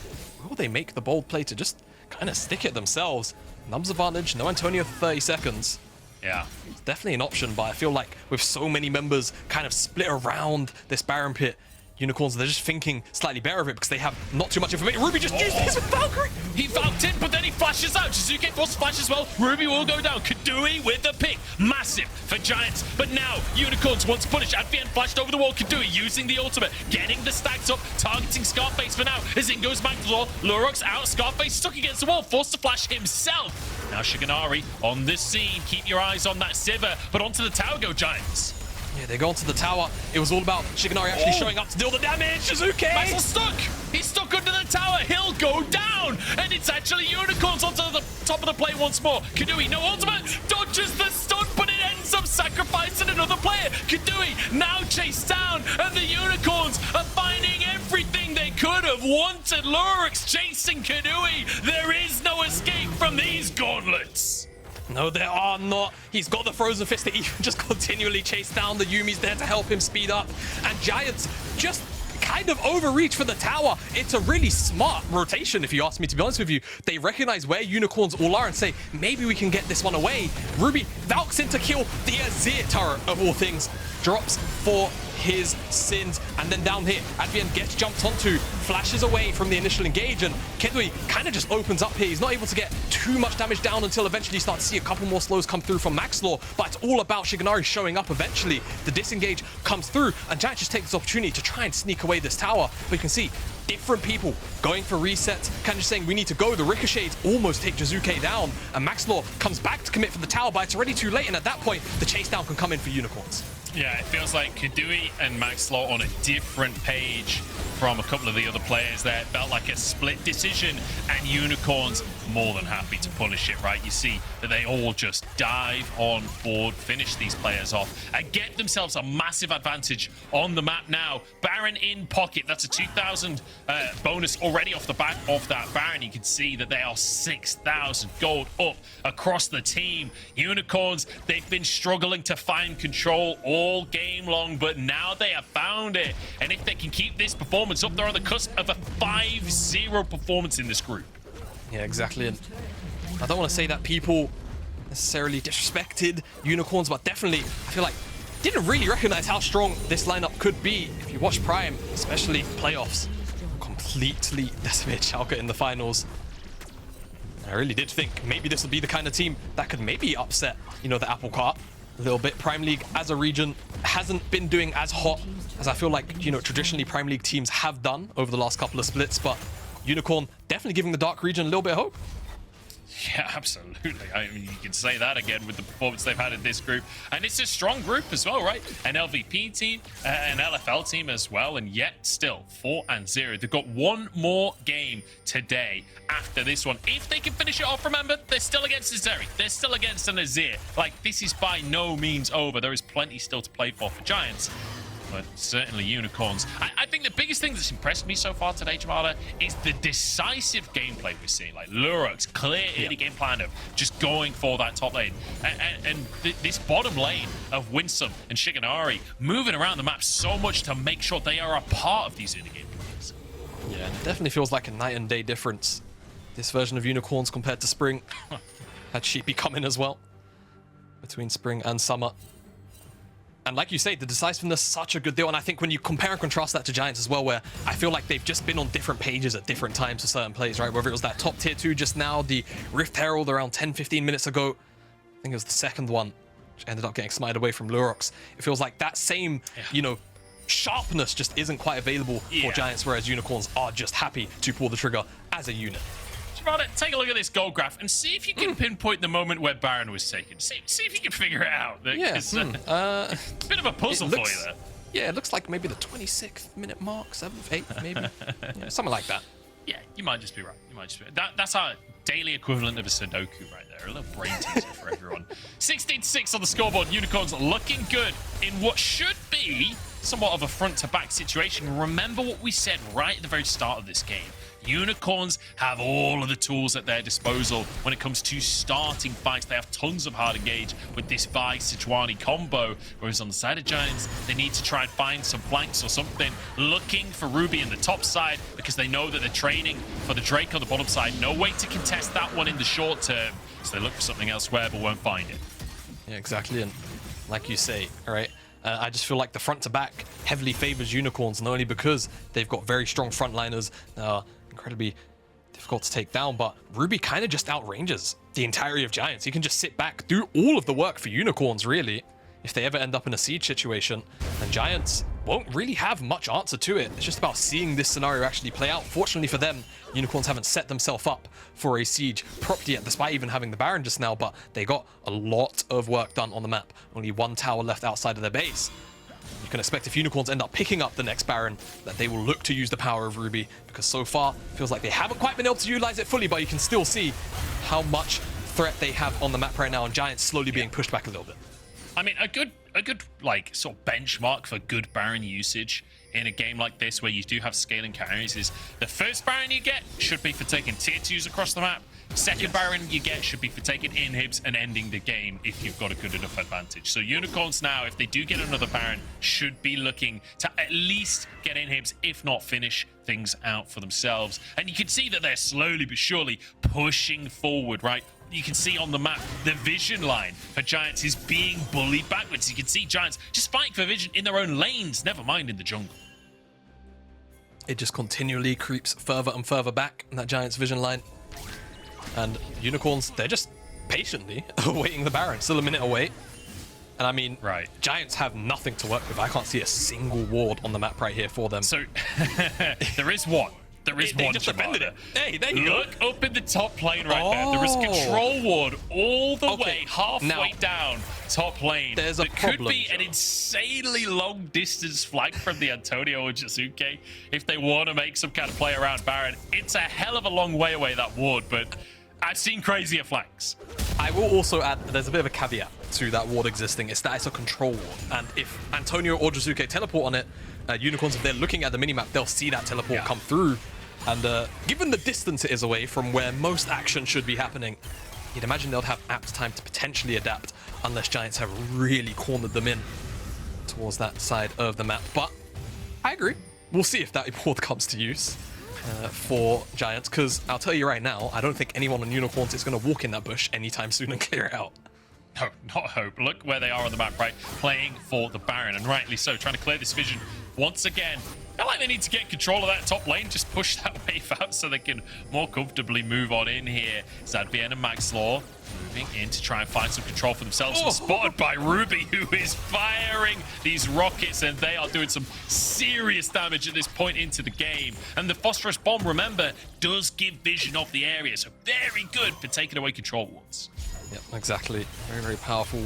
will they make the bold play to just kind of stick it themselves? Numbers advantage, no Antonio for 30 seconds. Yeah. It's definitely an option, but I feel like with so many members kind of split around this Baron pit, Unicorns, they're just thinking slightly better of it because they have not too much information. Ruby just used his Valkyrie. He valked in, but then he flashes out. Jiizuke forces flash as well. Ruby will go down. Keduii with the pick. Massive for Giants. But now, Unicorns wants to punish. Advienne flashed over the wall. Keduii using the ultimate. Getting the stacks up. Targeting Scarface for now. As in goes Maxlore. Lurox out. Scarface stuck against the wall. Forced to flash himself. Now Shiganari on the scene. Keep your eyes on that Sivir. But onto the tower go Giants. Yeah, they go onto the tower. It was all about Shiganari actually showing up to deal the damage. Jiizuke! Maxlore's stuck! He's stuck under the tower. He'll go down! And it's actually Unicorns onto the top of the play once more. Keduii, no ultimate! Dodges the stun, but it ends Winsome sacrificing another player. Keduii now chased down, and the Unicorns are finding everything they could have wanted. Lurox chasing Keduii. There is no escape from these gauntlets. No, there are not. He's got the Frozen Fist to even just continually chase down. The Yuumi's there to help him speed up. And Giants just kind of overreach for the tower. It's a really smart rotation, if you ask me, to be honest with you. They recognize where Unicorns all are and say, maybe we can get this one away. Ruby Valks in to kill the Azir turret, of all things. Drops for his sins. And then down here, Advienne gets jumped onto, flashes away from the initial engage, and Keduii kind of just opens up here. He's not able to get too much damage down until eventually you start to see a couple more slows come through from Maxlore, but it's all about Shiganari showing up eventually. The disengage comes through, and Giants just take this opportunity to try and sneak away this tower. But you can see different people going for resets, kind of saying we need to go. The ricochets almost take Jiizuke down, and Maxlore comes back to commit for the tower, but it's already too late, and at that point, the chase down can come in for Unicorns. Yeah, it feels like Keduii and Maxlore on a different page from a couple of the other players there. It felt like a split decision, and Unicorns more than happy to punish it, right? You see that they all just dive on board, finish these players off, and get themselves a massive advantage on the map now. Baron in pocket. That's a 2,000 bonus already off the back of that Baron. You can see that they are 6,000 gold up across the team. Unicorns, they've been struggling to find control all game long, but now they have found it. And if they can keep this performance up, they're on the cusp of a 5-0 performance in this group. Yeah, exactly. And I don't want to say that people necessarily disrespected Unicorns, but definitely I feel like didn't really recognize how strong this lineup could be. If you watch Prime, especially playoffs, completely decimated Schalke in the finals. I really did think maybe this would be the kind of team that could maybe upset, you know, the apple cart a little bit. Prime League as a region hasn't been doing as hot as I feel like, you know, traditionally Prime League teams have done over the last couple of splits, but Unicorn definitely giving the Dark region a little bit of hope. Yeah, absolutely. I mean, you can say that again with the performance they've had in this group. And it's a strong group as well, right? An LVP team, an LFL team as well, and yet still 4-0. They've got one more game today after this one. If they can finish it off, remember, they're still against the Zeri. They're still against an Azir. Like, this is by no means over. There is plenty still to play for Giants. But certainly Unicorns. I think the biggest thing that's impressed me so far today, Jamada, is the decisive gameplay we're seeing. Like Lurox, clear early game plan of just going for that top lane. And this bottom lane of Winsome and Shiganari moving around the map so much to make sure they are a part of these early game plays. Yeah, and it definitely feels like a night and day difference. This version of Unicorns compared to Spring. Had Sheepy come in as well. Between Spring and Summer. And like you say, the decisiveness, such a good deal. And I think when you compare and contrast that to Giants as well, where I feel like they've just been on different pages at different times for certain plays, right? Whether it was that top tier 2 just now, the Rift Herald around 10-15 minutes ago. I think it was the second one, which ended up getting smited away from Lurox. It feels like that same, you know, sharpness just isn't quite available for Giants, whereas Unicorns are just happy to pull the trigger as a unit. Take a look at this gold graph and see if you can pinpoint the moment where Baron was taken. See if you can figure it out. Yeah, bit of a puzzle for you there. Yeah, it looks like maybe the 26th minute mark, 7th, 8th, maybe. Yeah, something like that. Yeah, you might just be right. You might just be right. That's our daily equivalent of a Sudoku right there. A little brain teaser for everyone. 16-6 on the scoreboard. Unicorns looking good in what should be somewhat of a front-to-back situation. Remember what we said right at the very start of this game. Unicorns have all of the tools at their disposal when it comes to starting fights. They have tons of hard engage with this Vi Sejuani combo, whereas on the side of Giants, they need to try and find some flanks or something, looking for Ruby in the top side because they know that they're training for the Drake on the bottom side. No way to contest that one in the short term, so they look for something elsewhere but won't find it. Yeah, exactly, and like you say, all right, I just feel like the front to back heavily favors Unicorns, not only because they've got very strong frontliners, incredibly difficult to take down, but Ruby kind of just outranges the entirety of Giants. He can just sit back, do all of the work for Unicorns, really. If they ever end up in a siege situation, and Giants won't really have much answer to it. It's just about seeing this scenario actually play out. Fortunately for them, Unicorns haven't set themselves up for a siege properly yet, despite even having the Baron just now, but they got a lot of work done on the map. Only one tower left outside of their base. You can expect if Unicorns end up picking up the next Baron, that they will look to use the power of Ruby, because so far, it feels like they haven't quite been able to utilize it fully, but you can still see how much threat they have on the map right now, and Giants slowly being pushed back a little bit. I mean, a good like sort of benchmark for good Baron usage in a game like this where you do have scaling carries is the first Baron you get should be for taking tier 2s across the map. Second Baron you get should be for taking inhibs and ending the game if you've got a good enough advantage. So Unicorns now, if they do get another Baron, should be looking to at least get inhibs, if not finish things out for themselves. And you can see that they're slowly but surely pushing forward, right? You can see on the map, the vision line for Giants is being bullied backwards. You can see Giants just fighting for vision in their own lanes, never mind in the jungle. It just continually creeps further and further back in that Giants vision line. And Unicorns, they're just patiently awaiting the Baron. Still a minute away. And I mean, right. Giants have nothing to work with. I can't see a single ward on the map right here for them. So there is one. There is they one. Just defended it. Hey, there you go. Look up in the top lane right there. There is a control ward all the way, halfway down top lane. There's a problem, could be an insanely long distance flank from the Antonio or Jiizuke if they want to make some kind of play around Baron. It's a hell of a long way away, that ward, but I've seen crazier flanks. I will also add, there's a bit of a caveat to that ward existing. It's that it's a control ward. And if Antonio or Jiizuke teleport on it, Unicorns, if they're looking at the minimap, they'll see that teleport come through. And given the distance it is away from where most action should be happening, you'd imagine they'll have apt time to potentially adapt unless Giants have really cornered them in towards that side of the map. But I agree. We'll see if that ward comes to use for Giants, because I'll tell you right now, I don't think anyone on Unicorns is going to walk in that bush anytime soon and clear it out. No, not hope. Look where they are on the map, right? Playing for the Baron, and rightly so, trying to clear this vision once again. I feel like they need to get control of that top lane, just push that wave out so they can more comfortably move on in here. It's Advienne and Maxlore moving in to try and find some control for themselves. And spotted by Ruby, who is firing these rockets, and they are doing some serious damage at this point into the game. And the Phosphorus Bomb, remember, does give vision of the area, so very good for taking away control wards. Yep, exactly. Very, very powerful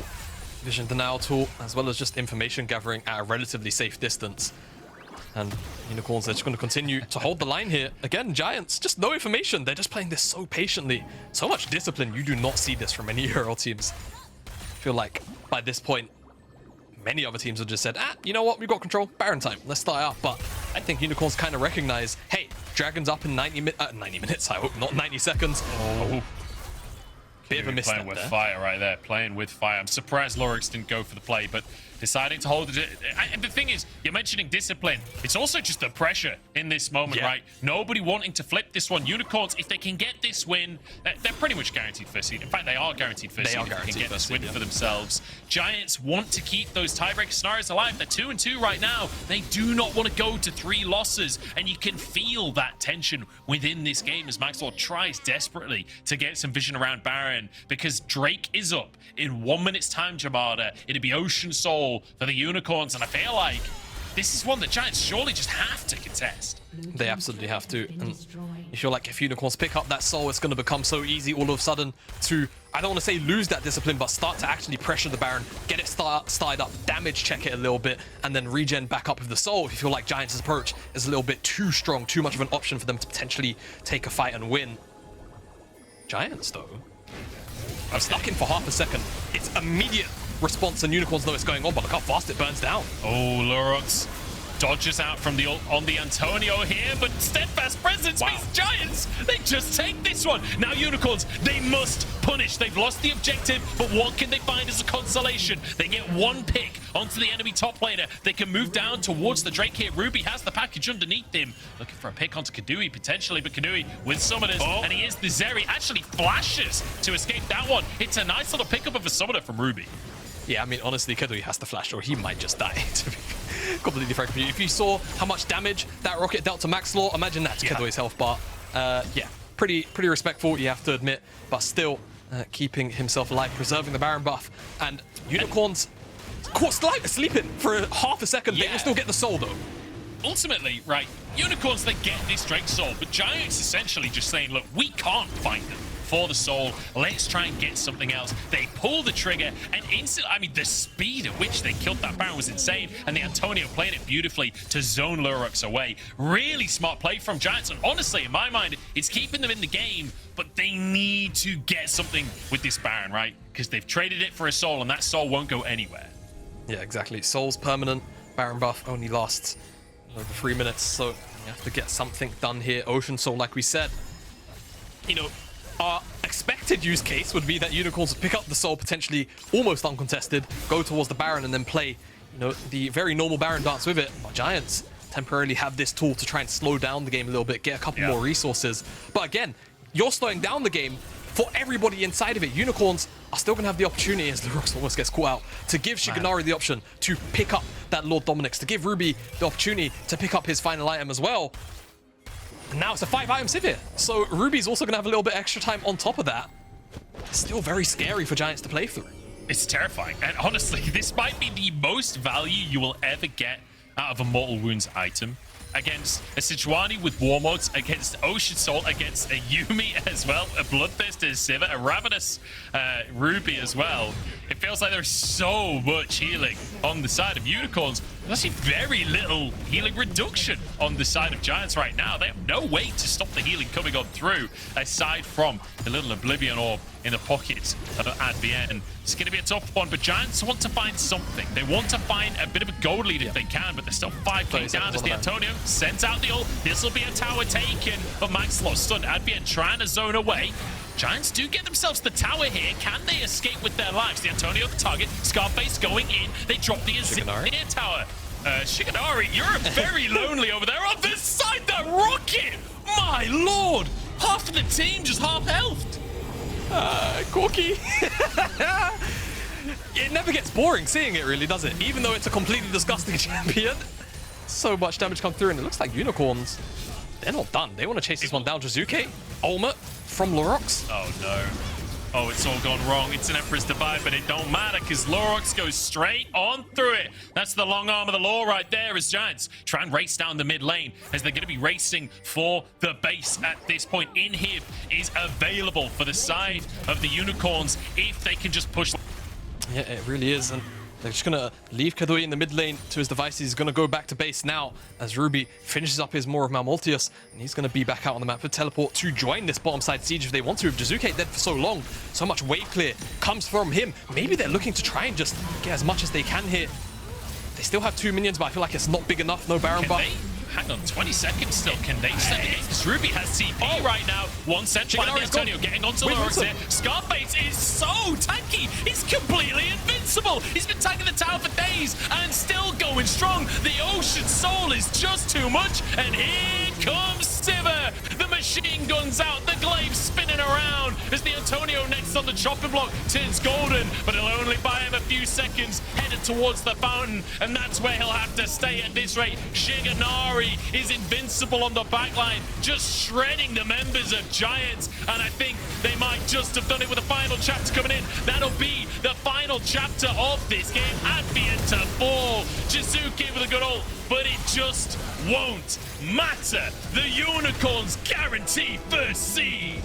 vision denial tool, as well as just information gathering at a relatively safe distance. And Unicorns, they're just going to continue to hold the line here. Again, Giants, just no information. They're just playing this so patiently. So much discipline. You do not see this from any Euro teams. I feel like by this point, many other teams have just said, you know what? We've got control. Baron time. Let's start out. But I think Unicorns kind of recognize, hey, Dragon's up in 90 minutes. I hope not 90 seconds. Oh. Bit of a misstep playing with there. fire right there, playing with fire. I'm surprised Lurox didn't go for the play, but deciding to hold it. And the thing is, you're mentioning discipline. It's also just the pressure in this moment, right? Nobody wanting to flip this one. Unicorns, if they can get this win, they're pretty much guaranteed first seed. In fact, they are guaranteed first seed if they can get this win for themselves. Giants want to keep those tiebreaker scenarios alive. They're 2-2 right now. They do not want to go to 3 losses, and you can feel that tension within this game as Maxlore tries desperately to get some vision around Baron, because Drake is up in 1 minute's time, Jamada. It'd be Ocean Soul for the Unicorns, and I feel like this is one that Giants surely just have to contest. They absolutely have to. And you feel like if Unicorns pick up that soul, it's going to become so easy all of a sudden to, I don't want to say lose that discipline, but start to actually pressure the Baron, get it started up, damage check it a little bit, and then regen back up with the soul. If you feel like Giants' approach is a little bit too strong, too much of an option for them to potentially take a fight and win. Giants, though, I'm stuck in for half a second. It's immediate response, and Unicorns know it's going on, but look how fast it burns down. Oh, Lurox dodges out from the ult on the Antonio here, but steadfast presence means Giants, they just take this one. Now Unicorns, they must punish. They've lost the objective, but what can they find as a consolation? They get one pick onto the enemy top laner. They can move down towards the Drake here. Ruby has the package underneath him, looking for a pick onto Keduii potentially, but Keduii with summoners, and he is the Zeri, actually flashes to escape that one. It's a nice little pickup of a summoner from Ruby. Yeah, I mean, honestly, Keduii has to flash, or he might just die, to be completely frank with you. If you saw how much damage that rocket dealt to Maxlore, imagine that's Keduii's health bar. Yeah, pretty respectful, you have to admit, but still keeping himself alive, preserving the Baron buff. And Unicorns caught sleeping for half a second. They will still get the soul, though. Ultimately, right, Unicorns, they get this Drake soul, but Giants essentially just saying, look, we can't find them. for the soul. Let's try and get something else. They pull the trigger, and instantly, I mean, the speed at which they killed that Baron was insane, and the Antonio played it beautifully to zone Lurox away. Really smart play from Giants, and honestly, in my mind, it's keeping them in the game, but they need to get something with this Baron, right? Because they've traded it for a soul, and that soul won't go anywhere. Yeah, exactly. Soul's permanent. Baron buff only lasts over 3 minutes, so you have to get something done here. Ocean Soul, like we said, you know, our expected use case would be that Unicorns pick up the soul potentially almost uncontested, go towards the Baron, and then play, you know, the very normal Baron dance with it. But Giants temporarily have this tool to try and slow down the game a little bit, get a couple more resources. But again, you're slowing down the game for everybody inside of it. Unicorns are still going to have the opportunity, as Lurox almost gets caught out, to give Shiganari the option to pick up that Lord Dominic's, to give Ruby the opportunity to pick up his final item as well. And now it's a 5-item Sivir. So Ruby's also going to have a little bit extra time on top of that. It's still very scary for Giants to play through. It's terrifying. And honestly, this might be the most value you will ever get out of a Mortal Wounds item. Against a Sejuani with War Mods, against Ocean Soul, against a Yuumi as well, a Bloodthirsty Sivir, a Ravenous Ruby as well. It feels like there's so much healing on the side of Unicorns. There's actually very little healing reduction on the side of Giants right now. They have no way to stop the healing coming on through, aside from the little Oblivion Orb in the pockets of Advienne. It's going to be a tough one, but Giants want to find something. They want to find a bit of a gold lead if they can, but they're still 5k down as the Antonio sends out the ult. This will be a tower taken, but Maxlore stunned. Advienne trying to zone away. Giants do get themselves the tower here. Can they escape with their lives? The Antonio the target. Scarface going in. They drop the Azir tower. Shiganari, you're very lonely over there on this side. That rocket! My lord! Half of the team just half-healthed. Corki. It never gets boring seeing it, really, does it? Even though it's a completely disgusting champion. So much damage come through, and it looks like Unicorns, they're not done. They want to chase this one down. Jiizuke, ultimate from Lurox. Oh, no. Oh, it's all gone wrong. It's an Emperor's Divide, but it don't matter because Lurox goes straight on through it. That's the long arm of the law right there as Giants try and race down the mid lane as they're going to be racing for the base at this point. Inhib is available for the side of the Unicorns if they can just push. Yeah, it really is. And they're just going to leave Keduii in the mid lane to his devices. He's going to go back to base now as Ruby finishes up his Maw of Malmoltius, and he's going to be back out on the map for teleport to join this bottom side siege if they want to. If Jiizuke dead for so long, so much wave clear comes from him. Maybe they're looking to try and just get as much as they can here. They still have 2 minions, but I feel like it's not big enough. No Baron buff. Hang on, 20 seconds still. Can they send against this? Ruby has TP right now. One sent by the Antonio getting onto Lurox here. Scarface is so tanky. He's completely invincible. He's been tagging the tower for days and still going strong. The Ocean Soul is just too much. And here comes Sivir. The machine guns out. The glaive spinning around as the Antonio next on the chopping block turns golden, but it'll only buy him a few seconds. Headed towards the fountain, and that's where he'll have to stay at this rate. Shiganari is invincible on the backline, just shredding the members of Giants, and I think they might just have done it with a final chapter coming in. That'll be the final chapter of this game. Advienne to fall. Jiizuke with a good ult, but it just won't matter. The Unicorns guarantee first seed.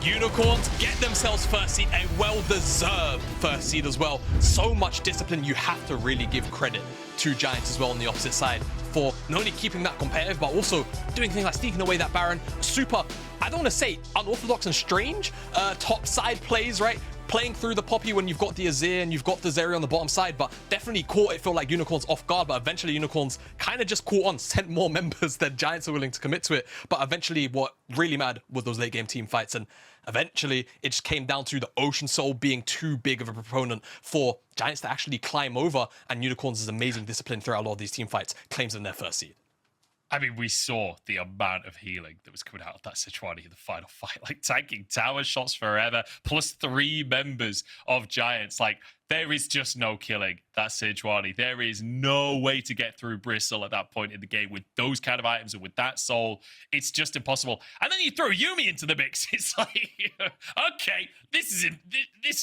Unicorns get themselves first seed, a well-deserved first seed as well. So much discipline. You have to really give credit to Giants as well on the opposite side for not only keeping that competitive, but also doing things like sneaking away that Baron. Super, I don't want to say unorthodox and strange, top side plays, right? Playing through the Poppy when you've got the Azir and you've got the Zeri on the bottom side, but definitely caught it felt like Unicorns off guard, but eventually Unicorns kind of just caught on, sent more members than Giants are willing to commit to it. But eventually what really mattered was those late game team fights, and eventually it just came down to the Ocean Soul being too big of a proponent for Giants to actually climb over, and Unicorns' amazing discipline throughout a lot of these team fights claims them their first seed. I mean, we saw the amount of healing that was coming out of that Sejuani in the final fight, like tanking tower shots forever, plus 3 members of Giants. Like, there is just no killing that Sejuani. There is no way to get through Bristle at that point in the game with those kind of items and with that soul. It's just impossible. And then you throw Yuumi into the mix. It's like, okay, this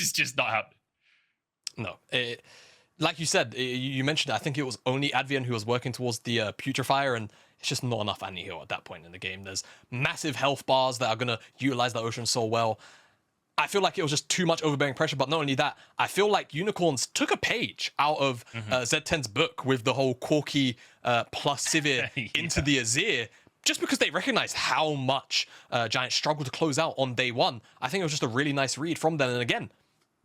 is just not happening. No, like you said, you mentioned, I think it was only Advienne who was working towards the Putrifier, and it's just not enough anti-heal at that point in the game. There's massive health bars that are going to utilize the Ocean so well. I feel like it was just too much overbearing pressure, but not only that, I feel like Unicorns took a page out of Z10's book with the whole Corki plus Sivir into the Azir, just because they recognized how much Giant struggled to close out on day one. I think it was just a really nice read from them. And again,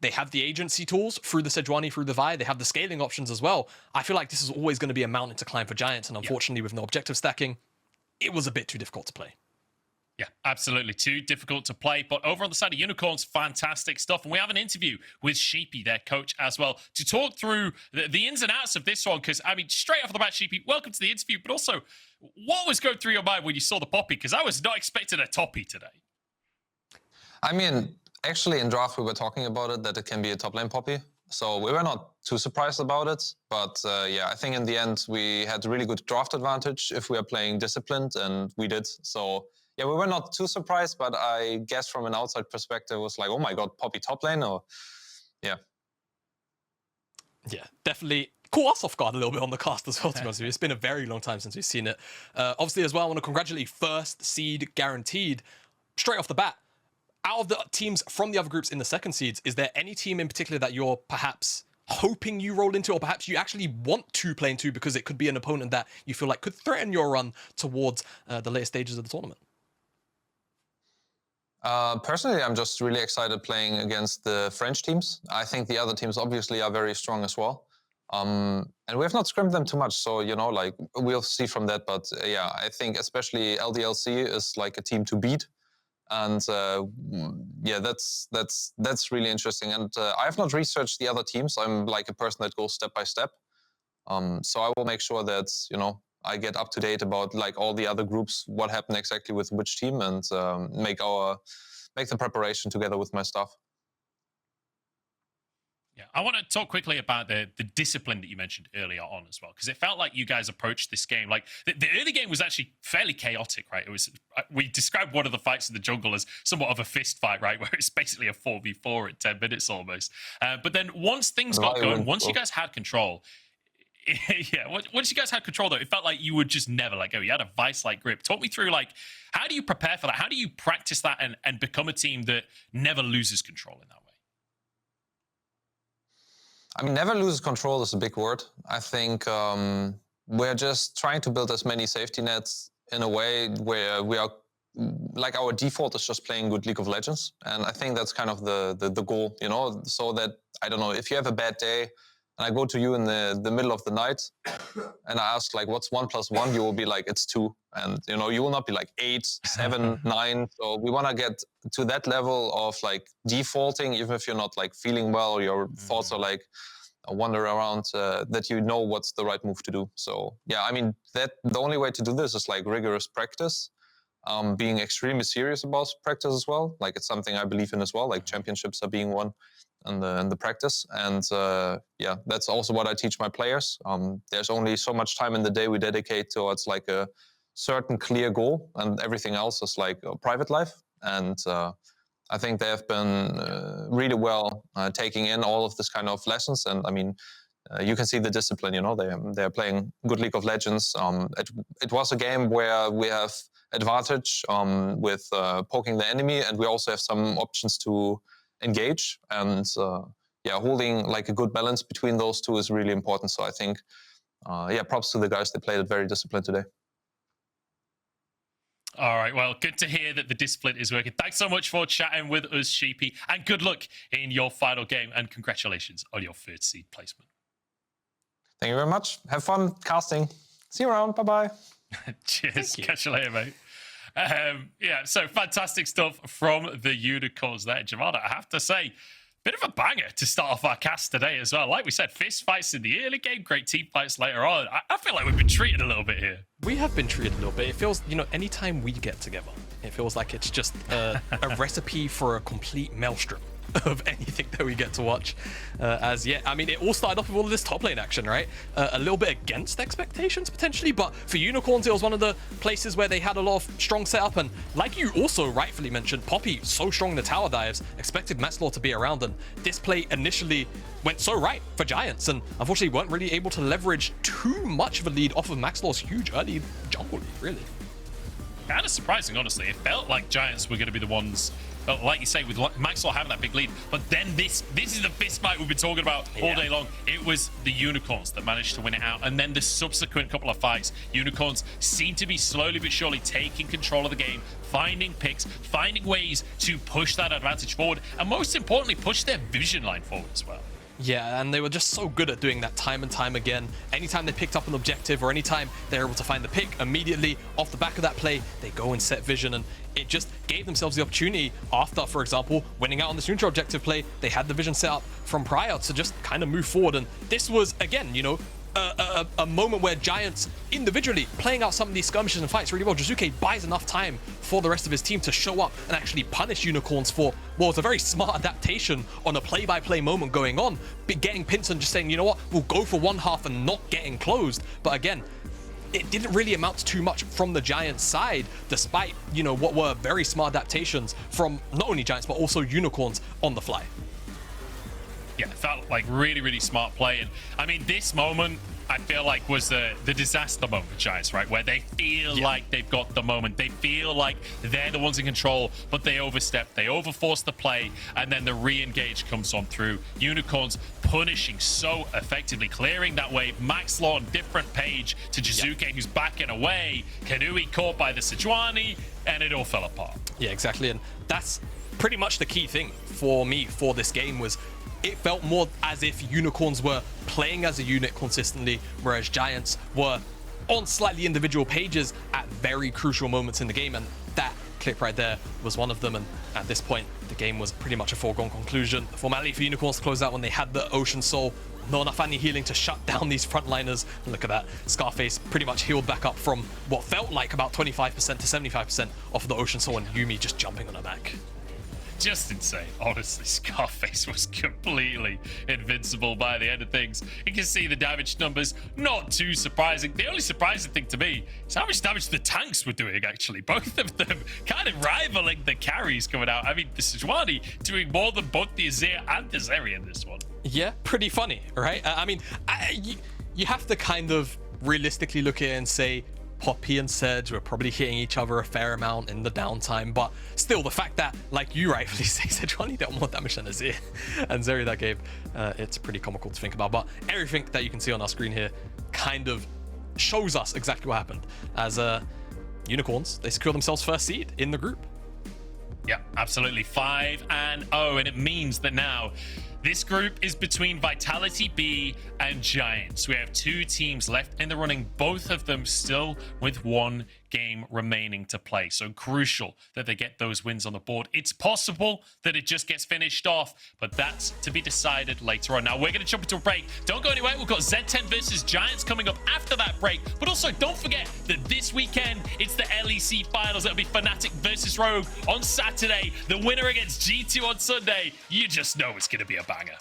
they have the agency tools through the Sejuani, through the Vi. They have the scaling options as well. I feel like this is always going to be a mountain to climb for Giants. And unfortunately, with no objective stacking, it was a bit too difficult to play. Yeah, absolutely. Too difficult to play. But over on the side of Unicorns, fantastic stuff. And we have an interview with Sheepy, their coach, as well, to talk through the ins and outs of this one. Because, I mean, straight off the bat, Sheepy, welcome to the interview. But also, what was going through your mind when you saw the Poppy? Because I was not expecting a Toppy today. I mean, actually, in draft, we were talking about it, that it can be a top lane Poppy. So we were not too surprised about it. But yeah, I think in the end, we had a really good draft advantage if we are playing disciplined, and we did. So yeah, we were not too surprised, but I guess from an outside perspective, it was like, oh my God, Poppy top lane, or yeah. Yeah, definitely caught us off guard a little bit on the cast as well, to be honest with you. It's been a very long time since we've seen it. Obviously, as well, I want to congratulate first seed guaranteed. Straight off the bat, out of the teams from the other groups in the second seeds, is there any team in particular that you're perhaps hoping you roll into, or perhaps you actually want to play into because it could be an opponent that you feel like could threaten your run towards the later stages of the tournament? Personally, I'm just really excited playing against the French teams. I think the other teams obviously are very strong as well. And we have not scrimmed them too much, so, you know, like, we'll see from that. But yeah, I think especially LDLC is like a team to beat. And yeah, that's really interesting. And I have not researched the other teams. I'm like a person that goes step by step. So I will make sure that, you know, I get up to date about like all the other groups, what happened exactly with which team, and make the preparation together with my staff. Yeah, I want to talk quickly about the discipline that you mentioned earlier on as well, because it felt like you guys approached this game like the early game was actually fairly chaotic, right? It was, we described one of the fights in the jungle as somewhat of a fist fight, right, where it's basically a 4v4 at 10 minutes almost. But then once things got going, once you guys had control. Yeah, once you guys had control, though, it felt like you would just never let go. You had a vice-like grip. Talk me through, like, how do you prepare for that? How do you practice that and become a team that never loses control in that way? I mean, never loses control is a big word. I think we're just trying to build as many safety nets in a way where we are, like, our default is just playing good League of Legends. And I think that's kind of the goal, you know, so that, I don't know, if you have a bad day, and I go to you in the middle of the night and I ask, like, what's 1 + 1? You will be like, it's 2. And, you know, you will not be like 8, 7, 9. So we want to get to that level of like defaulting, even if you're not like feeling well, your thoughts are like wander around, that you know what's the right move to do. So yeah, I mean, the only way to do this is like rigorous practice, being extremely serious about practice as well. Like, it's something I believe in as well, like championships are being won and the practice. And yeah, that's also what I teach my players. There's only so much time in the day we dedicate towards like a certain clear goal, and everything else is like a private life. And I think they have been really well taking in all of this kind of lessons. And I mean, you can see the discipline, you know, they're playing good League of Legends. It was a game where we have advantage with poking the enemy, and we also have some options to engage, and yeah, holding like a good balance between those two is really important. So I think yeah, props to the guys. They played it very disciplined today. All right, well, good to hear that the discipline is working. Thanks so much for chatting with us, Sheepy, and good luck in your final game, and congratulations on your third seed placement. Thank you very much. Have fun casting. See you around. Bye-bye. Cheers. Catch you later, mate. Yeah, so fantastic stuff from the Unicorns there. Jamada, I have to say, bit of a banger to start off our cast today as well. Like we said, fist fights in the early game, great team fights later on. I feel like we've been treated a little bit here. We have been treated a little bit. It feels, you know, anytime we get together, it feels like it's just a recipe for a complete maelstrom. of anything that we get to watch. As yeah, I mean, it all started off with all of this top lane action, right? A little bit against expectations potentially, but for Unicorns, it was one of the places where they had a lot of strong setup. And like you also rightfully mentioned, Poppy so strong in the tower dives, expected Maxlore to be around, and this play initially went so right for Giants, and unfortunately weren't really able to leverage too much of a lead off of Maxlore's huge early jungle lead, really. Kind of surprising, honestly. It felt like Giants were going to be the ones, like you say, with Maxlore having that big lead. But then this is the fist fight we've been talking about all day long. It was the Unicorns that managed to win it out. And then the subsequent couple of fights, Unicorns seem to be slowly but surely taking control of the game, finding picks, finding ways to push that advantage forward, and most importantly, push their vision line forward as well. Yeah, and they were just so good at doing that time and time again. Anytime they picked up an objective or anytime they're able to find the pick, immediately off the back of that play, they go and set vision, and it just gave themselves the opportunity after, for example, winning out on this neutral objective play. They had the vision set up from prior to just kind of move forward, and this was, again, you know, a moment where Giants individually playing out some of these skirmishes and fights really well. Jiizuke buys enough time for the rest of his team to show up and actually punish Unicorns for, well, it's a very smart adaptation on a play-by-play moment going on, but getting Pinson just saying, you know what, we'll go for one half and not getting closed. But again, it didn't really amount to too much from the Giants side, despite, you know, what were very smart adaptations from not only Giants, but also Unicorns on the fly. Yeah, it felt like really, really smart play. And I mean, this moment, I feel like was the disaster moment for Giants, right? Where they feel like they've got the moment. They feel like they're the ones in control, but they overstep, they overforce the play, and then the re-engage comes on through. Unicorns punishing so effectively, clearing that wave. Maxlore on different page to Jiizuke, who's backing away. Keduii caught by the Sejuani, and it all fell apart. Yeah, exactly. And that's pretty much the key thing for me for this game was it felt more as if Unicorns were playing as a unit consistently, whereas Giants were on slightly individual pages at very crucial moments in the game, and that clip right there was one of them. And at this point, the game was pretty much a foregone conclusion. The formality for Unicorns to close out when they had the Ocean Soul, not enough anti-healing to shut down these frontliners. And look at that, Scarface pretty much healed back up from what felt like about 25% to 75% off of the Ocean Soul, and Yuumi just jumping on her back. Just insane. Honestly, Scarface was completely invincible by the end of things. You can see the damage numbers, not too surprising. The only surprising thing to me is how much damage the tanks were doing, actually. Both of them kind of rivaling the carries coming out. I mean, the Sejuani doing more than both the Azir and the Zeri in this one. Yeah, pretty funny, right? I mean, you have to kind of realistically look at it and say, Poppy and Sedge were probably hitting each other a fair amount in the downtime, but still the fact that, like you rightfully say, Sejuani dealt more damage than Azir and Zeri that gave, it's pretty comical to think about. But everything that you can see on our screen here kind of shows us exactly what happened as Unicorns, they secure themselves first seed in the group. Yeah, absolutely. 5-0, and it means that now this group is between Vitality B and Giants. We have two teams left in the running, both of them still with one game remaining to play. So crucial that they get those wins on the board. It's possible that it just gets finished off, but that's to be decided later on. Now we're going to jump into a break. Don't go anywhere. We've got Z10 versus Giants coming up after that break. But also don't forget that this weekend, it's the LEC finals. It'll be Fnatic versus Rogue on Saturday. The winner against G2 on Sunday. You just know it's going to be a banger.